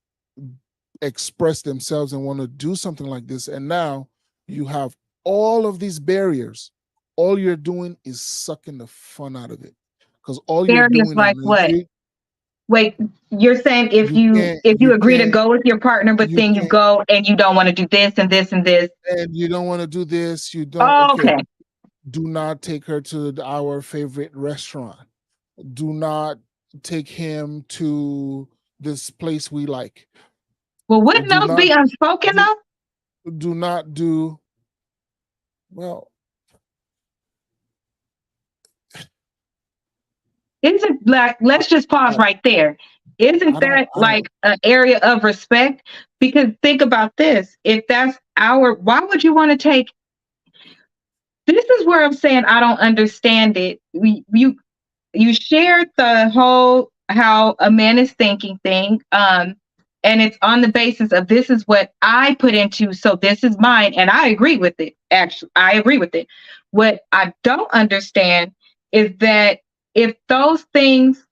express themselves and want to do something like this. And now you have all of these barriers. All you're doing is sucking the fun out of it. Because all you're Barriers doing like is what? Wait, you're saying if you agree to go with your partner, but you then you can't, go and you don't want to do this and this and this. and you don't want to do this, you don't, Oh, okay. okay. Do not take her to our favorite restaurant. Do not take him to this place we like. Well, wouldn't Do those not be unspoken though? do not do, well, Isn't like, let's just pause right there. Isn't that like an area of respect? Because think about this. If that's why would you want to take, this is where I'm saying I don't understand it. You shared the whole how a man is thinking thing. And it's on the basis of this is what I put into, so this is mine. And I agree with it. Actually, I agree with it. What I don't understand is that if those things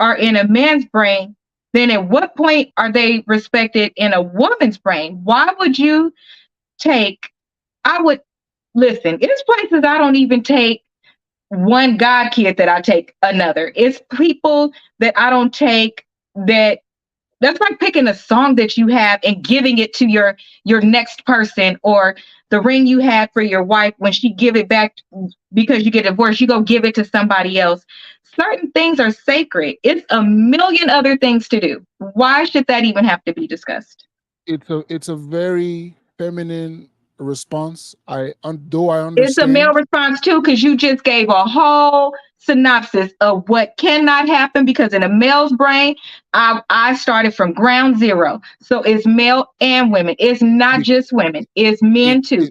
are in a man's brain, then at what point are they respected in a woman's brain? Why would you take, I would, listen, it's places I don't even take one God kid that I take another. It's people that I don't take that's like picking a song that you have and giving it to your next person, or the ring you had for your wife, when she give it back because you get divorced, you go give it to somebody else. Certain things are sacred. It's a million other things to do. Why should that even have to be discussed? it's a very feminine response. Though I understand. It's a male response too, because you just gave a whole synopsis of what cannot happen, because in a male's brain, I started from ground zero. So it's male and women. It's not just women. It's men too.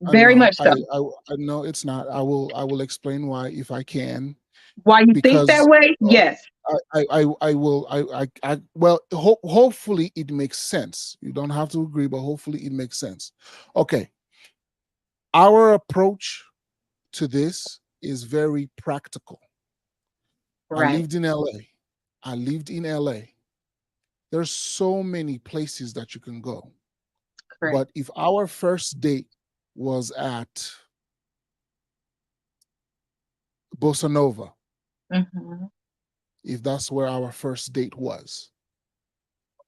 Very no, much so. I know it's not. I will explain why if I can. Why you think that way? Yes. I will. Well, hopefully it makes sense. You don't have to agree, but hopefully it makes sense. Okay. Our approach to this is very practical. Right. I lived in LA. There's so many places that you can go. Correct. But if our first date was at Bossa Nova, if that's where our first date was,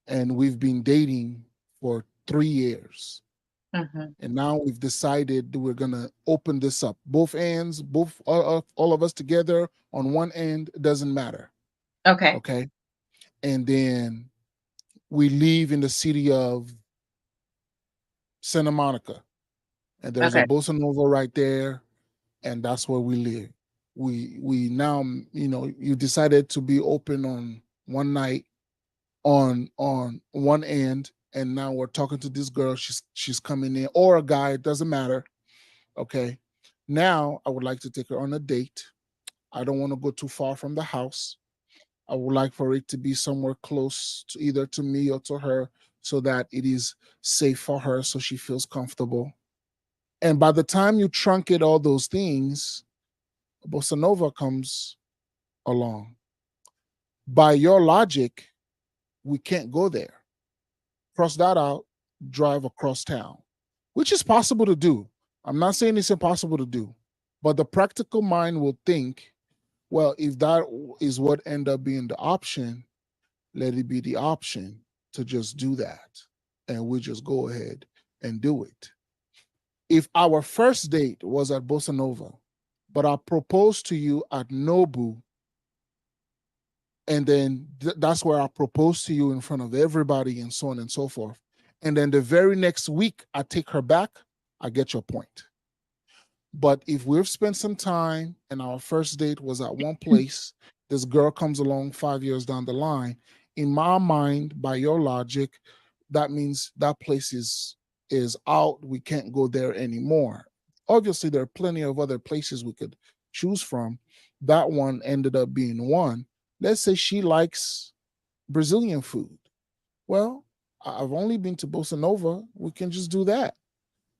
and we've been dating for 3 years, and now we've decided that we're gonna open this up, both ends, all of us together on one end, it doesn't matter. Okay. And then we live in the city of Santa Monica, and there's a Bossa Nova right there, and that's where we live. We now, you decided to be open on one night on one end, and now we're talking to this girl. She's coming in, or a guy, it doesn't matter. Okay. Now I would like to take her on a date. I don't want to go too far from the house. I would like for it to be somewhere close to either to me or to her, so that it is safe for her, so she feels comfortable. And by the time you truncate all those things, Bossa Nova comes along. By your logic, we can't go there. Cross that out, drive across town, which is possible to do. I'm not saying it's impossible to do, but the practical mind will think, well, if that is what end up being the option, let it be the option to just do that. And we just go ahead and do it. If our first date was at Bossa Nova, but I proposed to you at Nobu, and then that's where I proposed to you in front of everybody and so on and so forth, and then the very next week I take her back, I get your point. But if we've spent some time and our first date was at one place, this girl comes along 5 years down the line, in my mind, by your logic, that means that place is out. We can't go there anymore. Obviously, there are plenty of other places we could choose from. That one ended up being one. Let's say she likes Brazilian food. Well, I've only been to Bossa Nova. We can just do that.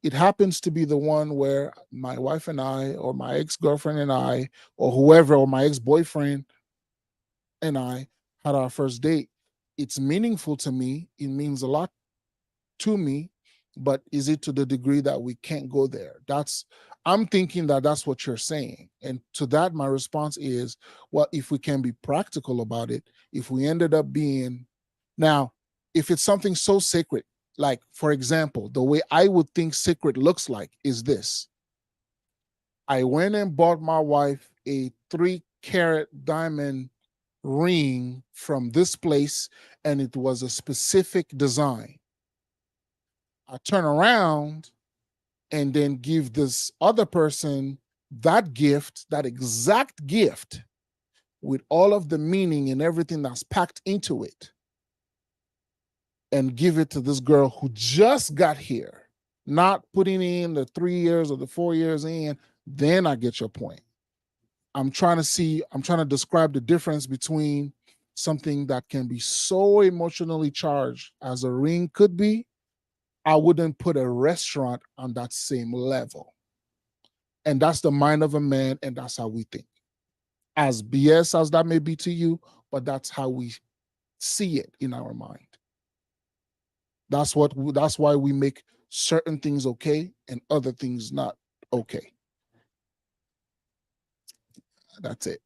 It happens to be the one where my wife and I, or my ex-girlfriend and I, or whoever, or my ex-boyfriend and I had our first date. It's meaningful to me. It means a lot to me, but is it to the degree that we can't go there? I'm thinking that that's what you're saying. And to that, my response is, well, if we can be practical about it, if we ended up being, now, if it's something so sacred, like, for example, the way I would think sacred looks like is this. I went and bought my wife a 3-carat diamond ring from this place, and it was a specific design. I turn around and then give this other person that gift, that exact gift, with all of the meaning and everything that's packed into it, and give it to this girl who just got here, not putting in the 3 years or the 4 years in, then I get your point. I'm trying to describe the difference between something that can be so emotionally charged as a ring could be. I wouldn't put a restaurant on that same level. And that's the mind of a man, and that's how we think. As BS as that may be to you, but that's how we see it in our mind. That's why we make certain things okay and other things not okay. That's it.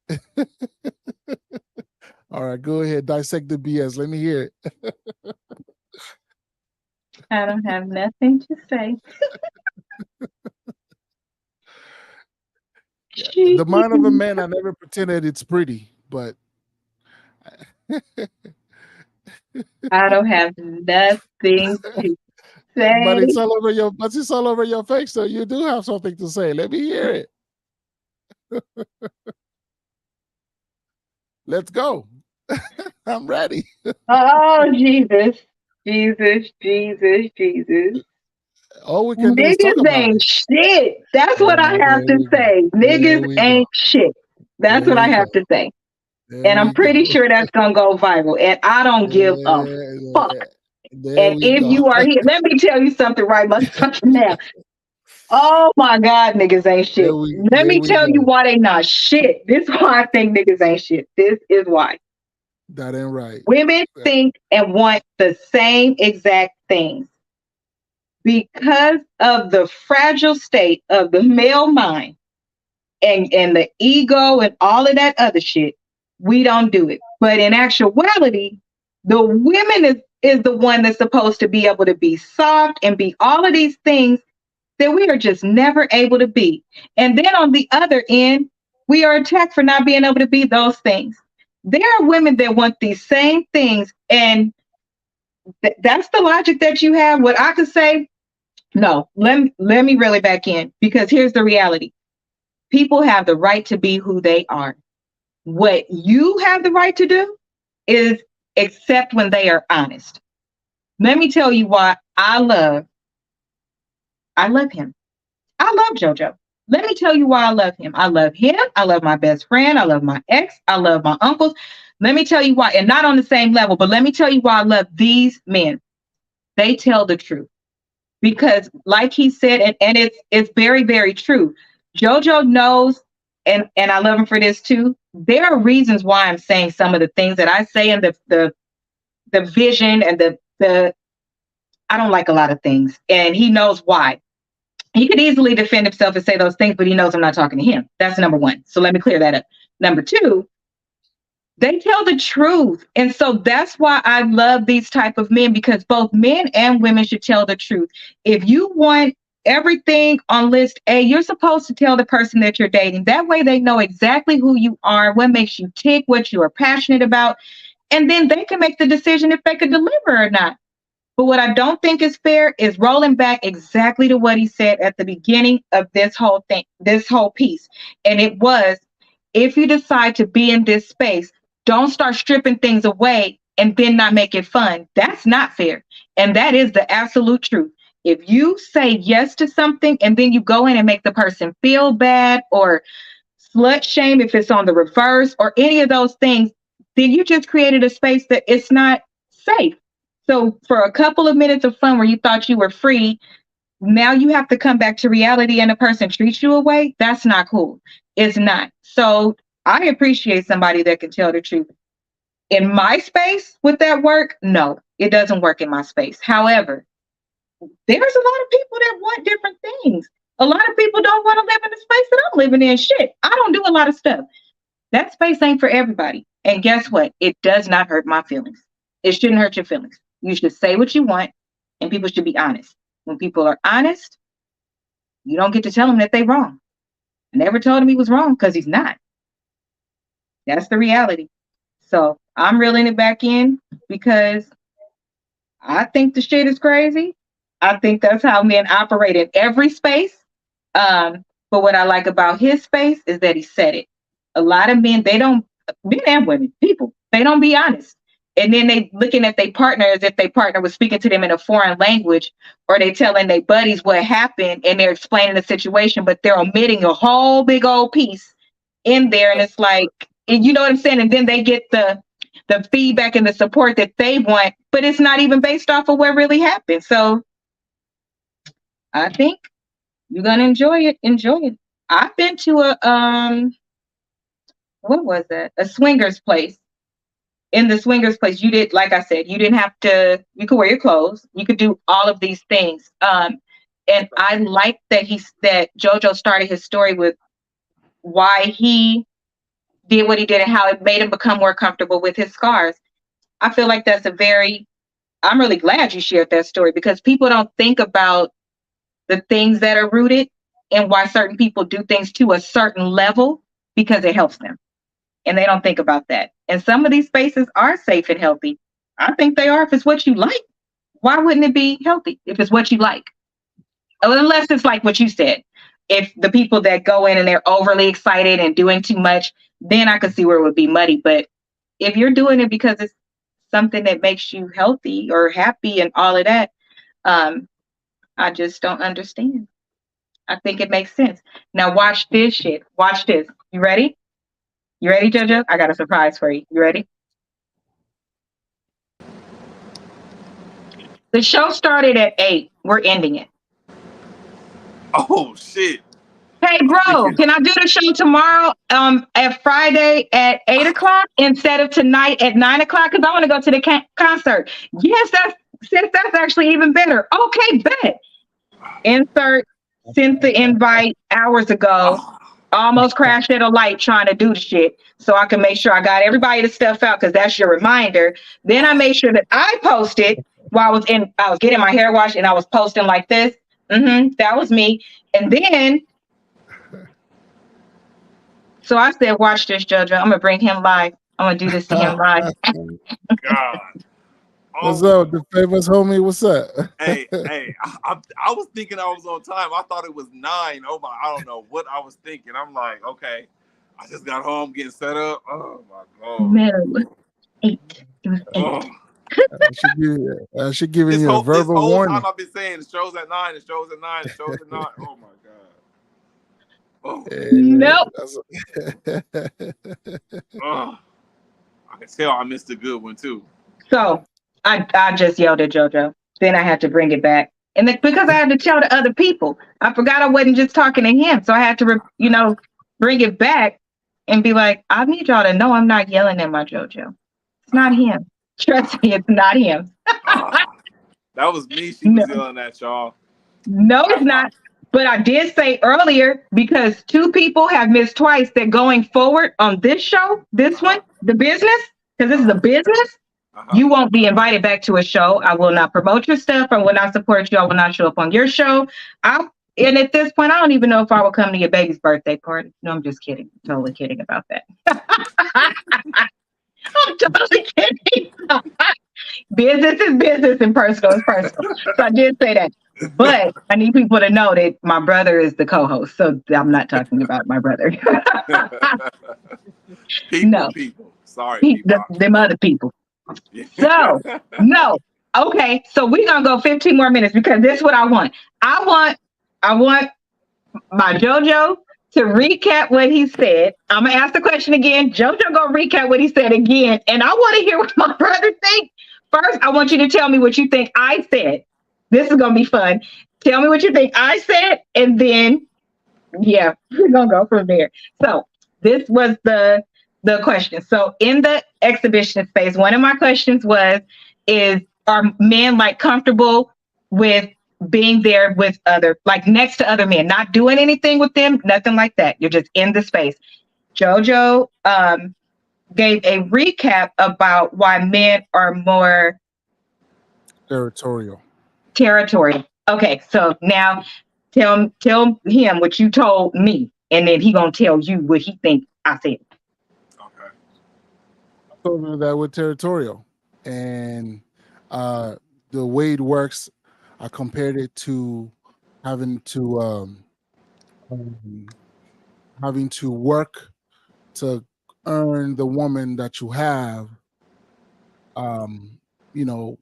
All right, go ahead, dissect the BS. Let me hear it. I don't have nothing to say. Yeah, the mind of a man, I never pretended it's pretty, but I don't have nothing to say. but it's all over your face, so you do have something to say. Let me hear it. Let's go. I'm ready. Oh, Jesus. Jesus, Jesus, Jesus. All we can do is talk Niggas about ain't it. shit. That's what I have to say. Niggas ain't shit. That's what I have to say. And I'm pretty sure that's going to go viral. And I don't give a fuck. And if you are here, let me tell you something right motherfucking now. Oh my God, niggas ain't shit. Let me tell you why they not shit. This is why I think niggas ain't shit. This is why. That ain't right. Women think and want the same exact things. Because of the fragile state of the male mind and the ego and all of that other shit, we don't do it. But in actuality, the women is the one that's supposed to be able to be soft and be all of these things that we are just never able to be. And then on the other end, we are attacked for not being able to be those things. There are women that want these same things, and that's the logic that you have. What I could say, no, let me reel it back in, because here's the reality. People have the right to be who they are. What you have the right to do is accept when they are honest. Let me tell you why I love him. I love JoJo. Let me tell you why I love him. I love him. I love my best friend. I love my ex. I love my uncles. Let me tell you why, and not on the same level, but let me tell you why I love these men. They tell the truth. Because like he said, and it's very, very true. JoJo knows, and I love him for this too. There are reasons why I'm saying some of the things that I say, and the vision and the I don't like a lot of things. And he knows why. He could easily defend himself and say those things, but he knows I'm not talking to him. That's number one. So let me clear that up. Number two, they tell the truth. And so that's why I love these type of men, because both men and women should tell the truth. If you want everything on list A, you're supposed to tell the person that you're dating. That way they know exactly who you are, what makes you tick, what you are passionate about. And then they can make the decision if they can deliver or not. But what I don't think is fair is rolling back exactly to what he said at the beginning of this whole thing, this whole piece. And it was, if you decide to be in this space, don't start stripping things away and then not make it fun. That's not fair. And that is the absolute truth. If you say yes to something and then you go in and make the person feel bad or slut shame, if it's on the reverse or any of those things, then you just created a space that it's not safe. So for a couple of minutes of fun where you thought you were free, now you have to come back to reality and a person treats you away. That's not cool. It's not. So I appreciate somebody that can tell the truth. In my space with that work, no, it doesn't work in my space. However, there's a lot of people that want different things. A lot of people don't want to live in the space that I'm living in. Shit, I don't do a lot of stuff. That space ain't for everybody. And guess what? It does not hurt my feelings. It shouldn't hurt your feelings. You should say what you want, and people should be honest. When people are honest, you don't get to tell them that they're wrong. I never told him he was wrong because he's not. That's the reality. So I'm reeling it back in because I think the shit is crazy. I think that's how men operate in every space. But what I like about his space is that he said it. A lot of men, men and women, people, they don't be honest. And then they looking at their partner as if their partner was speaking to them in a foreign language, or they telling their buddies what happened and they're explaining the situation, but they're omitting a whole big old piece in there. And it's like, you know what I'm saying? And then they get the feedback and the support that they want, but it's not even based off of what really happened. So I think you're gonna enjoy it. Enjoy it. I've been to a swingers place. In the swingers place, you did, like I said, you didn't have to, you could wear your clothes, you could do all of these things. And I like that that JoJo started his story with why he did what he did and how it made him become more comfortable with his scars. I feel like that's I'm really glad you shared that story, because people don't think about the things that are rooted and why certain people do things to a certain level because it helps them. And they don't think about that. And some of these spaces are safe and healthy. I think they are if it's what you like. Why wouldn't it be healthy if it's what you like? Unless it's like what you said. If the people that go in and they're overly excited and doing too much, then I could see where it would be muddy. But if you're doing it because it's something that makes you healthy or happy and all of that, I just don't understand. I think it makes sense. Now watch this shit. Watch this. You ready? You ready, JoJo? I got a surprise for you. You ready? The show started at 8. We're ending it. Oh shit. Hey, bro, can I do the show tomorrow at Friday at 8 o'clock instead of tonight at 9 o'clock? Because I want to go to the concert. Yes, that's actually even better. Okay, bet. Insert sent the invite hours ago. Almost crashed at a light trying to do the shit so I can make sure I got everybody the stuff out, because that's your reminder. Then I made sure that I posted while I was getting my hair washed, and I was posting like this. That was me. And then, so I said, watch this, JoJo. I'm going to bring him live. I'm going to do this to him live. God. What's up, the famous homie? What's up? Hey, I was thinking I was on time. I thought it was 9. Oh my, I don't know what I was thinking. I'm like, okay, I just got home getting set up. Oh my God. No, it was 8. It was 8. Oh. I should give you a verbal this whole warning. time I've been saying the show's at 9, the show's at 9, the show's at 9. Oh my God. Oh. Nope. Oh. I can tell I missed a good one too. So I just yelled at JoJo. Then I had to bring it back. And because I had to tell the other people, I forgot I wasn't just talking to him. So I had to, bring it back and be like, I need y'all to know I'm not yelling at my JoJo. It's not him. Trust me, it's not him. That was me. She was yelling at y'all. No, it's not. But I did say earlier, because 2 people have missed twice, that going forward on this show, this one, the business, because this is a business, you won't be invited back to a show. I will not promote your stuff. I will not support you. I will not show up on your show. And at this point, I don't even know if I will come to your baby's birthday party. No, I'm just kidding. I'm totally kidding about that. I'm totally kidding. Business is business and personal is personal. So I did say that. But I need people to know that my brother is the co-host. So I'm not talking about my brother. People. Sorry. Them other people. So, no. Okay, so we're going to go 15 more minutes, because this is what I want. I want my JoJo to recap what he said. I'm going to ask the question again. JoJo going to recap what he said again. And I want to hear what my brother thinks first, I want you to tell me what you think I said. This is gonna be fun. Tell me what you think I said, and then yeah, we're gonna go from there. So this was the question. So in the exhibition space, one of my questions was, is are men like comfortable with being there with other, like next to other men, not doing anything with them, nothing like that. You're just in the space. JoJo gave a recap about why men are more Territorial. Okay, so now tell him what you told me, and then he gonna tell you what he think I said. Okay. I told him that we're territorial, and the way it works, I compared it to having to work to earn the woman that you have. You know,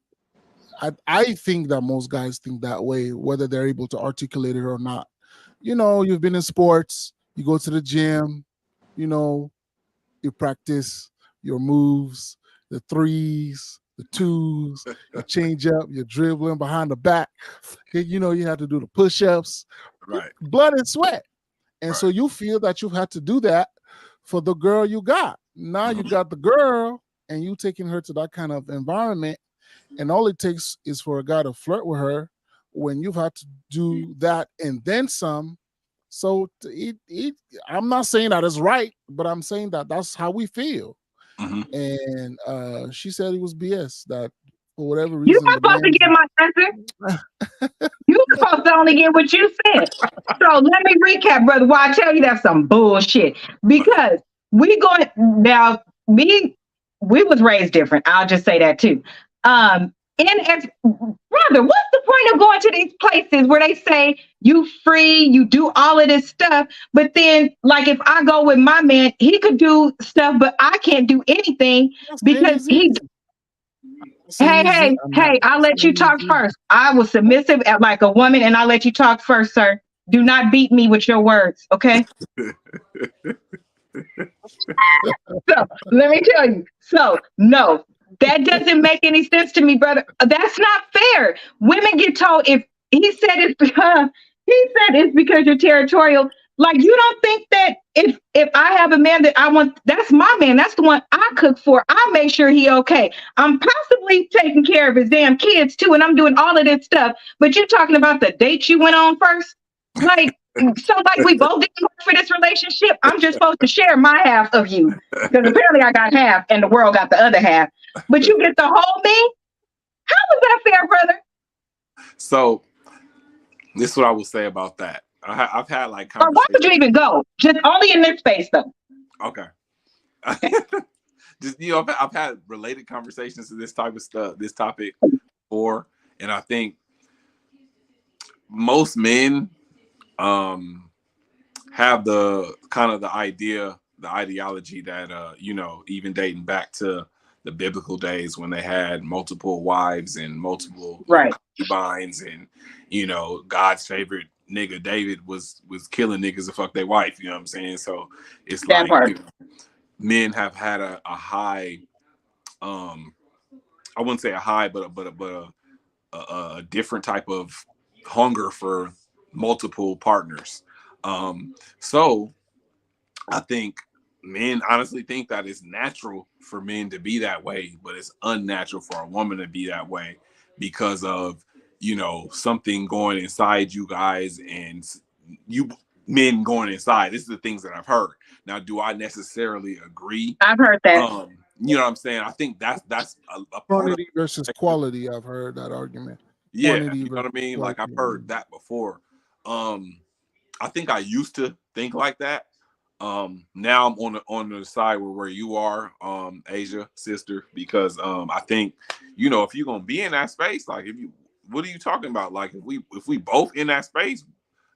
I think that most guys think that way, whether they're able to articulate it or not. You know, you've been in sports, you go to the gym, you know, you practice your moves, the threes, the twos, you change up, you're dribbling behind the back. You know, you have to do the push-ups, Right. blood and sweat. And Right. so you feel that you've had to do that for the girl you got. Now you got the girl and you taking her to that kind of environment. And all it takes is for a guy to flirt with her when you've had to do that and then some. So I'm not saying that is right, but I'm saying that that's how we feel. And she said it was BS, that for whatever reason. You're not supposed to get my answer. You're supposed to only get what you said. So let me recap, brother. Why I tell you that's some bullshit. Because we was raised different. I'll just say that too. Brother, what's the point of going to these places where they say you free, you do all of this stuff, but then like if I go with my man, he could do stuff, but I can't do anything because he. Hey, I'll let you talk first. I was submissive at like a woman, and I'll let you talk first, sir. Do not beat me with your words, okay? So let me tell you. So no, that doesn't make any sense to me, brother. That's not fair. Women get told if he said it's because you're territorial. Like, you don't think that if I have a man that I want, that's my man. That's the one I cook for. I make sure he okay. I'm possibly taking care of his damn kids too, and I'm doing all of this stuff. But you're talking about the date you went on first? Like, so like we both didn't work for this relationship. I'm just supposed to share my half of you. Because apparently I got half and the world got the other half. But you get the whole me? How is that fair, brother? So this is what I will say about that. I've had like conversations. Or why would you even go? Just only in this space, though. Okay. Just, you know, I've had related conversations to this type of stuff, this topic before, and I think most men have the kind of the ideology that you know, even dating back to the biblical days when they had multiple wives and multiple concubines, and you know, God's favorite nigga David was killing niggas to fuck their wife, you know what I'm saying? So it's that like, you know, men have had a high, I wouldn't say a high, but a different type of hunger for multiple partners. So I think men honestly think that it's natural for men to be that way, but it's unnatural for a woman to be that way because of, you know, something going inside you guys and you men going inside. This is the things that I've heard. Now, do I necessarily agree? I've heard that. You know what I'm saying? I think that's a quantity versus quality. I've heard that argument. Yeah, quantity, you know what I mean? Like, I've heard that before. I think I used to think like that. Now I'm on the side where you are, Asia sister, because I think, you know, if you're gonna be in that space, like, what are you talking about? Like, if we both in that space,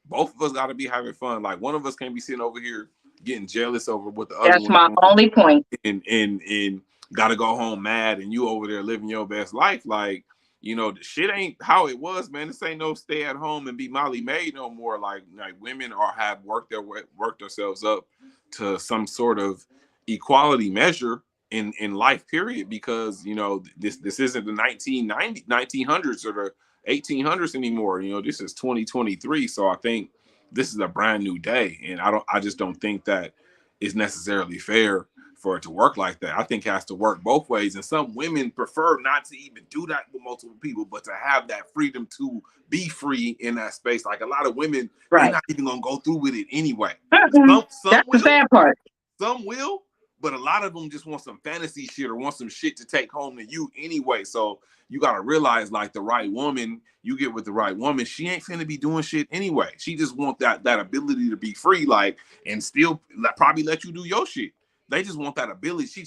both of us got to be having fun. Like, one of us can't be sitting over here getting jealous over what the other one. That's my only point. And got to go home mad, and you over there living your best life. Like, you know, the shit ain't how it was, man. This ain't no stay at home and be Molly Maid no more. Like women have worked themselves up to some sort of equality measure, in life, period, because you know this isn't the 1900s or the 1800s anymore. You know, this is 2023. So I think this is a brand new day, and I just don't think that it's necessarily fair for it to work like that. I think it has to work both ways, and some women prefer not to even do that with multiple people, but to have that freedom to be free in that space. Like a lot of women, they're not even gonna go through with it anyway. Some That's will, the sad part. some will, but a lot of them just want some fantasy shit or want some shit to take home to you anyway. So you gotta realize, like, the right woman, you get with the right woman, she ain't finna be doing shit anyway. She just want that ability to be free, like, and still probably let you do your shit. They just want that ability.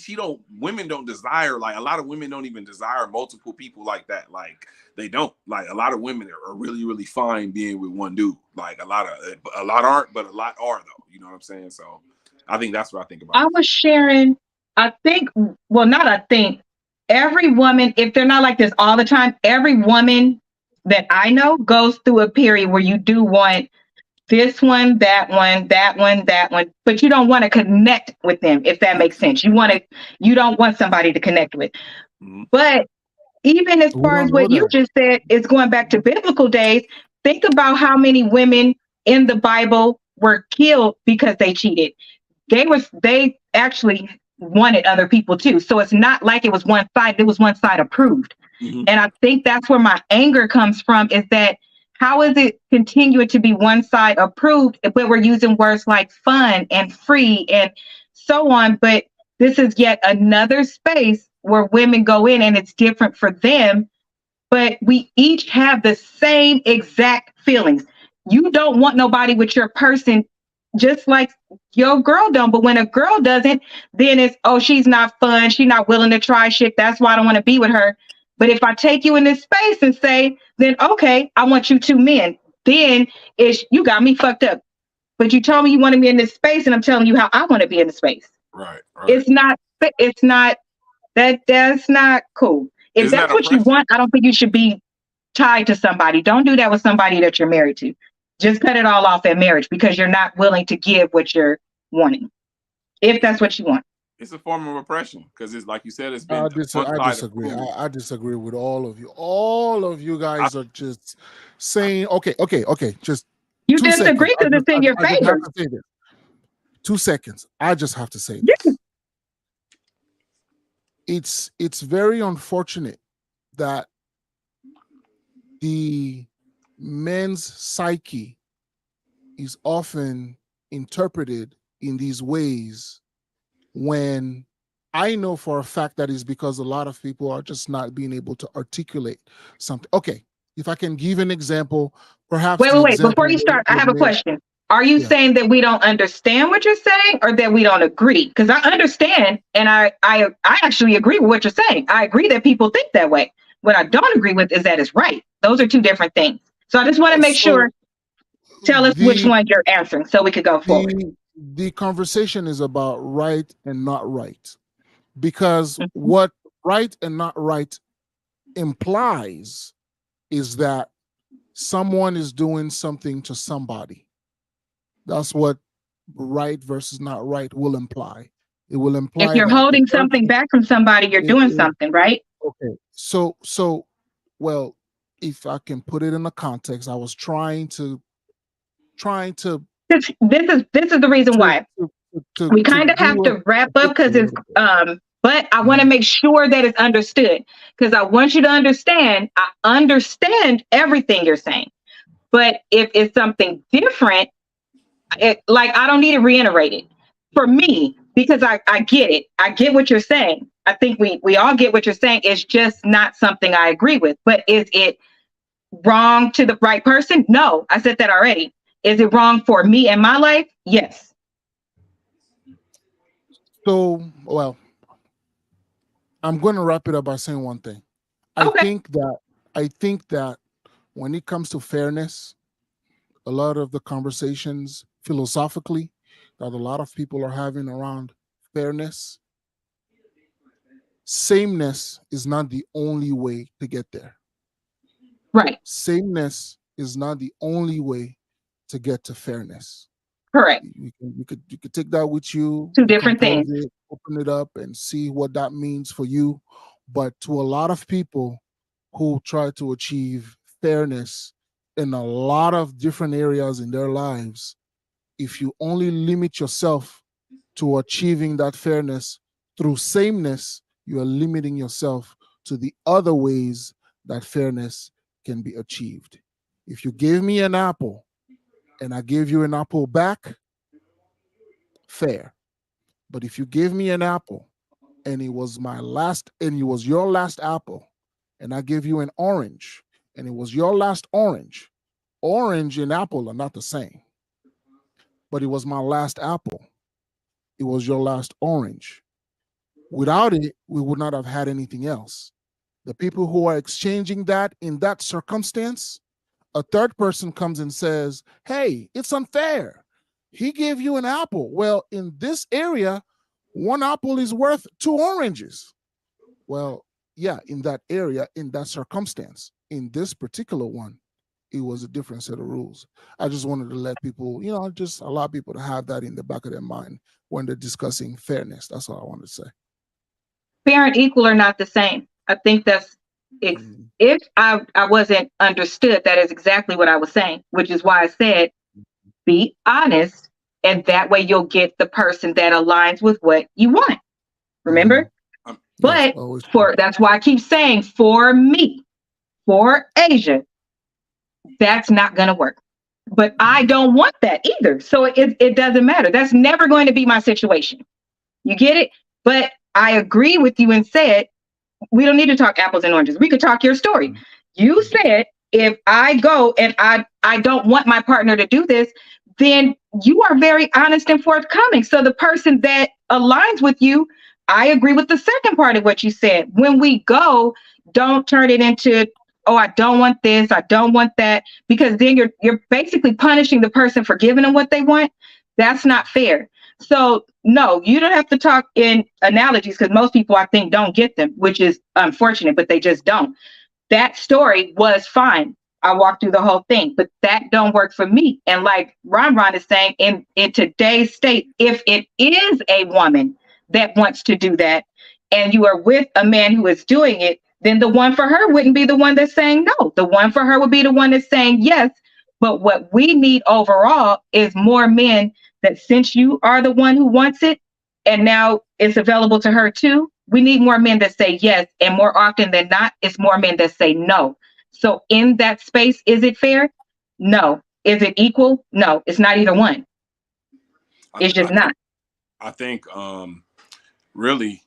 Women don't desire, like, a lot of women don't even desire multiple people like that. Like, they don't. Like, a lot of women are really, really fine being with one dude. Like, a lot aren't, but a lot are, though. You know what I'm saying? So I think that's what I think about. I was sharing, every woman, if they're not like this all the time, every woman that I know goes through a period where you do want this one, that one, that one, that one, but you don't want to connect with them, if that makes sense. You don't want somebody to connect with. Mm-hmm. But even as far as what you just said is going back to biblical days, think about how many women in the Bible were killed because they cheated. They actually wanted other people too. So it's not like it was one side, it was one side approved. Mm-hmm. And I think that's where my anger comes from, is that how is it continuing to be one side approved, but we're using words like fun and free and so on. But this is yet another space where women go in and it's different for them, but we each have the same exact feelings. You don't want nobody with your person, just like your girl don't. But when a girl doesn't, then it's, oh, she's not fun. She's not willing to try shit. That's why I don't want to be with her. But if I take you in this space and say, then, okay, I want you two men, then you got me fucked up. But you told me you wanted me in this space, and I'm telling you how I want to be in the space. Right. That's not cool. If that's what you want, I don't think you should be tied to somebody. Don't do that with somebody that you're married to. Just cut it all off at marriage, because you're not willing to give what you're wanting, if that's what you want. It's a form of oppression, because it's like you said, it's been. I disagree. I disagree with all of you. All of you guys are just saying, okay. Just you disagree because it's in your favor. 2 seconds. I just have to say this. It's very unfortunate that the men's psyche is often interpreted in these ways, when I know for a fact that is because a lot of people are just not being able to articulate something. Okay, if I can give an example, perhaps. Wait. Before you start, I have a question. Are you saying that we don't understand what you're saying, or that we don't agree? Because I understand, and I actually agree with what you're saying. I agree that people think that way. What I don't agree with is that it's right. Those are two different things. So I just want to make sure. Tell us which one you're answering so we could go forward. The conversation is about right and not right, because what right and not right implies is that someone is doing something to somebody. That's what right versus not right will imply. It will imply if you're holding something back from somebody, you're doing something, right? Okay. So well, if I can put it in a context, I was trying to this is the reason why we kind of have to wrap up, because it's but I want to make sure that it's understood, because I want you to understand. I understand everything you're saying, but if it's something different, like, I don't need to reiterate it for me, because I get it. I get what you're saying. I think we all get what you're saying. It's just not something I agree with. But is it wrong to the right person? No, I said that already. Is it wrong for me and my life? Yes. So, well, I'm going to wrap it up by saying one thing. I think that when it comes to fairness, a lot of the conversations philosophically that a lot of people are having around fairness, sameness is not the only way to get there. Right. Sameness is not the only way to get to fairness. Correct. You could take that with you. Two different things. open it up and see what that means for you. But to a lot of people who try to achieve fairness in a lot of different areas in their lives, if you only limit yourself to achieving that fairness through sameness, you are limiting yourself to the other ways that fairness can be achieved. If you gave me an apple and I gave you an apple back, fair. But if you gave me an apple and it was your last apple, and I gave you an orange and it was your last orange, orange and apple are not the same. But it was my last apple. It was your last orange. Without it, we would not have had anything else. The people who are exchanging that in that circumstance, a third person comes and says, hey, it's unfair. He gave you an apple. Well, in this area, one apple is worth 2 oranges. Well, yeah, in that area, in that circumstance, in this particular one, it was a different set of rules. I just wanted to let people, just allow people to have that in the back of their mind when they're discussing fairness. That's all I wanted to say. Fair and equal are not the same. I think that's, if I wasn't understood, that is exactly what I was saying, which is why I said, be honest, and that way you'll get the person that aligns with what you want. Remember? But that's why I keep saying, for me, for Asia, that's not going to work. But I don't want that either. So it doesn't matter. That's never going to be my situation. You get it? But I agree with you and said, we don't need to talk apples and oranges. We could talk your story. You said, if I go and I don't want my partner to do this, then you are very honest and forthcoming. So the person that aligns with you, I agree with the second part of what you said. When we go, don't turn it into, oh, I don't want this, I don't want that, because then you're basically punishing the person for giving them what they want. That's not fair. So no, you don't have to talk in analogies, because most people, I think, don't get them, which is unfortunate, but they just don't. That story was fine. I walked through the whole thing, but that don't work for me. And like Ron is saying, in today's state, if it is a woman that wants to do that, and you are with a man who is doing it, then the one for her wouldn't be the one that's saying no. The one for her would be the one that's saying yes. But what we need overall is more men that, since you are the one who wants it, and now it's available to her too, we need more men that say yes. And more often than not, it's more men that say no. So in that space, is it fair? No. Is it equal? No, it's not either one. It's just not. I think really,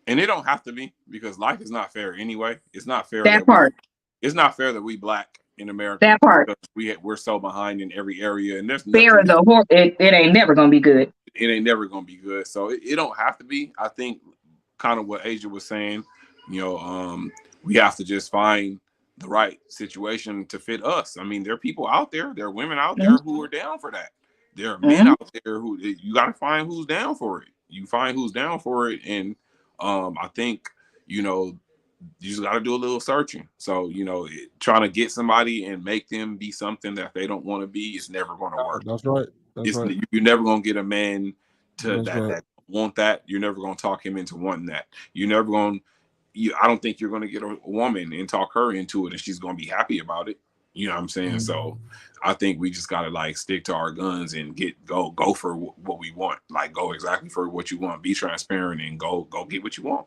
and it don't have to be, because life is not fair anyway. It's not fair. That part. It's not fair that we Black in America. That part. We're so behind in every area, and there's fair is it ain't never gonna be good. It ain't never gonna be good. So it don't have to be. I think kind of what Asia was saying. We have to just find the right situation to fit us. I mean, there are people out there, there are women out there who are down for that. There are men out there who, you got to find who's down for it. You find who's down for it. And I think, you just got to do a little searching. So, trying to get somebody and make them be something that they don't want to be is never going to work. That's right. You're never going to get a man that want that. You're never going to talk him into wanting that. You're never going to, I don't think you're going to get a woman and talk her into it and she's going to be happy about it. You know what I'm saying? So I think we just got to stick to our guns and go for what we want. Go exactly for what you want. Be transparent and go get what you want.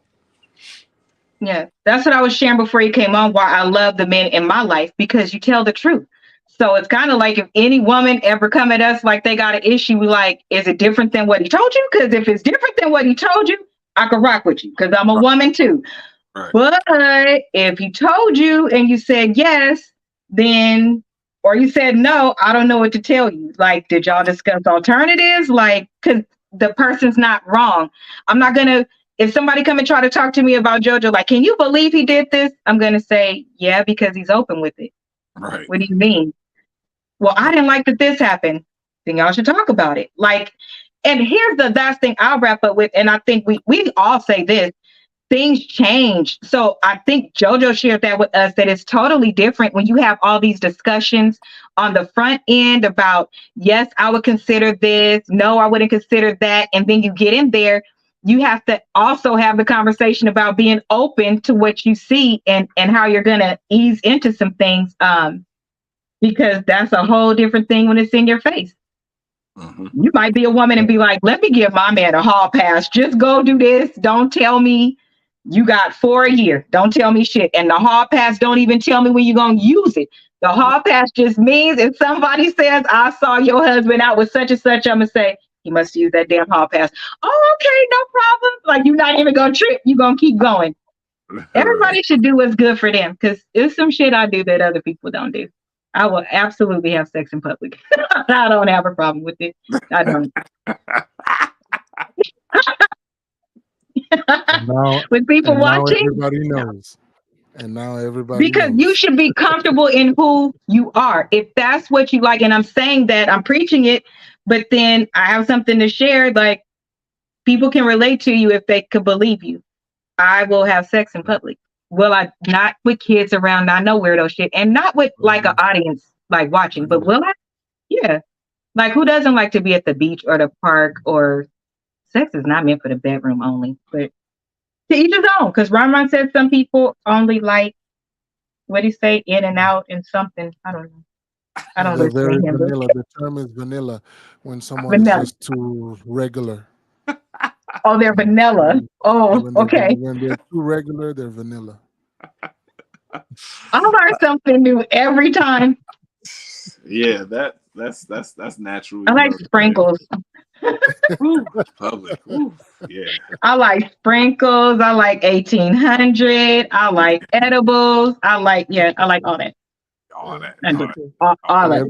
Yeah, that's what I was sharing before you came on, why I love the men in my life, because you tell the truth. So it's kind of like, if any woman ever come at us like they got an issue, is it different than what he told you? Because if it's different than what he told you, I can rock with you, because I'm a woman too. Right. But if he told you and you said yes, then, or you said no, I don't know what to tell you. Did y'all discuss alternatives? Because the person's not wrong. I'm not going to, if somebody come and try to talk to me about JoJo, can you believe he did this? I'm going to say, yeah, because he's open with it. Right. What do you mean? Well, I didn't like that this happened. Then y'all should talk about it. And here's the last thing I'll wrap up with. And I think we all say this. Things change. So I think JoJo shared that with us, that it's totally different when you have all these discussions on the front end about, yes, I would consider this. No, I wouldn't consider that. And then you get in there you have to also have the conversation about being open to what you see and how you're going to ease into some things. Because that's a whole different thing when it's in your face. Mm-hmm. You might be a woman and be like, let me give my man a hall pass. Just go do this. Don't tell me you got 4 a year. Don't tell me shit. And the hall pass don't even tell me when you're going to use it. The hall pass just means if somebody says, I saw your husband out with such and such, I'm going to say, he must use that damn hall pass. Oh, okay, no problem. Like, you're not even going to trip. You're going to keep going. Everybody should do what's good for them, because there's some shit I do that other people don't do. I will absolutely have sex in public. I don't have a problem with it. I don't. With people watching. Now everybody knows. And now everybody because knows. you should be comfortable in who you are. If that's what you like, and I'm saying that, I'm preaching it, but then I have something to share. Like, people can relate to you if they could believe you. I will have sex in public. Will I? Not with kids around. I know weirdo shit, and not with like an audience like watching. But will I? Yeah. Like, who doesn't like to be at the beach or the park? Or sex is not meant for the bedroom only. But to each his own. Because Ron said some people only like, what do you say, in and out and something. I don't know. I don't They're listen very to him. vanilla. The term is vanilla when someone is just too regular. Oh, they're vanilla. Oh, okay. When they're too regular, they're vanilla. I learn something new every time. Yeah, that's natural. I like sprinkles. Public. Ooh, yeah. I like sprinkles. I like 1800. I like edibles. I like all that. All that. All of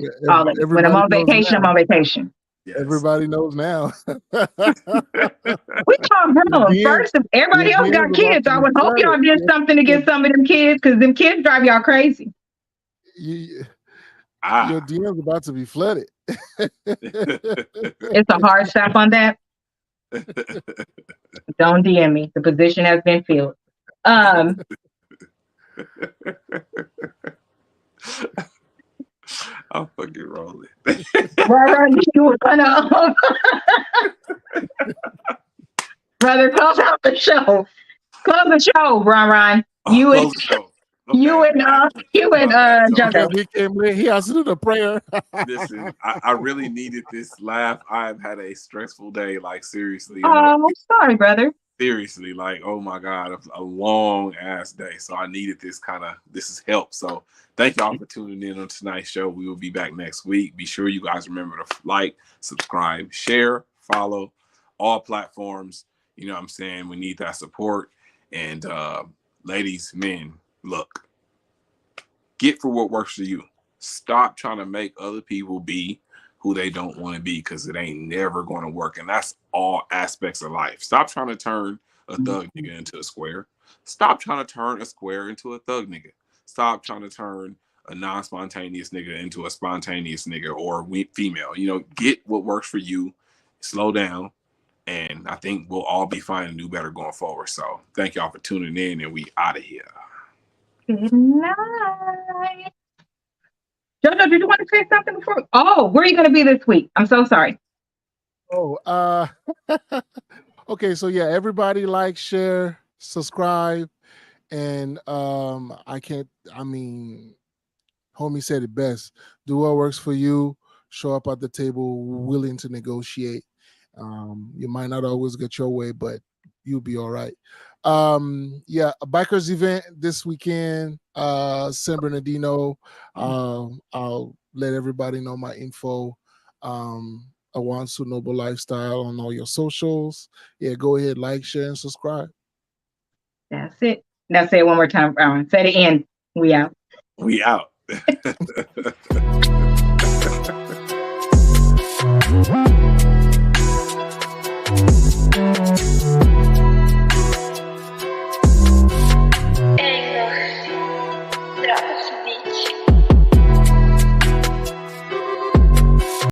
it. When I'm on vacation, I'm on vacation. Yes. Everybody knows now. We all grown. First, if everybody else got kids, I would hope y'all did something to get some of them kids, because them kids drive y'all crazy. Your DM's about to be flooded. It's a hard stop on that. Don't DM me. The position has been filled. I'm fucking rolling. You were gonna brother, close out the show. Close the show, Ron. You and JoJo. He came late. He has to do the prayer. Listen, I really needed this laugh. I've had a stressful day, like seriously. Oh, sorry, brother. Seriously, like, oh my God, a long ass day. So I needed this is help. So thank y'all for tuning in on tonight's show. We will be back next week. Be sure you guys remember to like, subscribe, share, follow all platforms. You know what I'm saying? We need that support. And ladies, men, look, get for what works for you. Stop trying to make other people be who they don't want to be, because it ain't never going to work. And that's all aspects of life. Stop trying to turn a thug nigga into a square. Stop trying to turn a square into a thug nigga. Stop trying to turn a non-spontaneous nigga into a spontaneous nigga or female. You know, get what works for you. Slow down. And I think we'll all be fine and do better going forward. So thank y'all for tuning in, and we out of here. Good night. JoJo, did you want to say something before? Oh, where are you going to be this week? I'm so sorry. Oh, okay. So yeah, everybody like, share, subscribe, and homie said it best. Do what works for you. Show up at the table, willing to negotiate. You might not always get your way, but you'll be all right. Yeah, a bikers event this weekend, San Bernardino. I'll let everybody know my info. Awansu Noble Lifestyle on all your socials. Yeah, go ahead, like, share, and subscribe. That's it. Now say it one more time, Aaron. Say the end. We out. We out.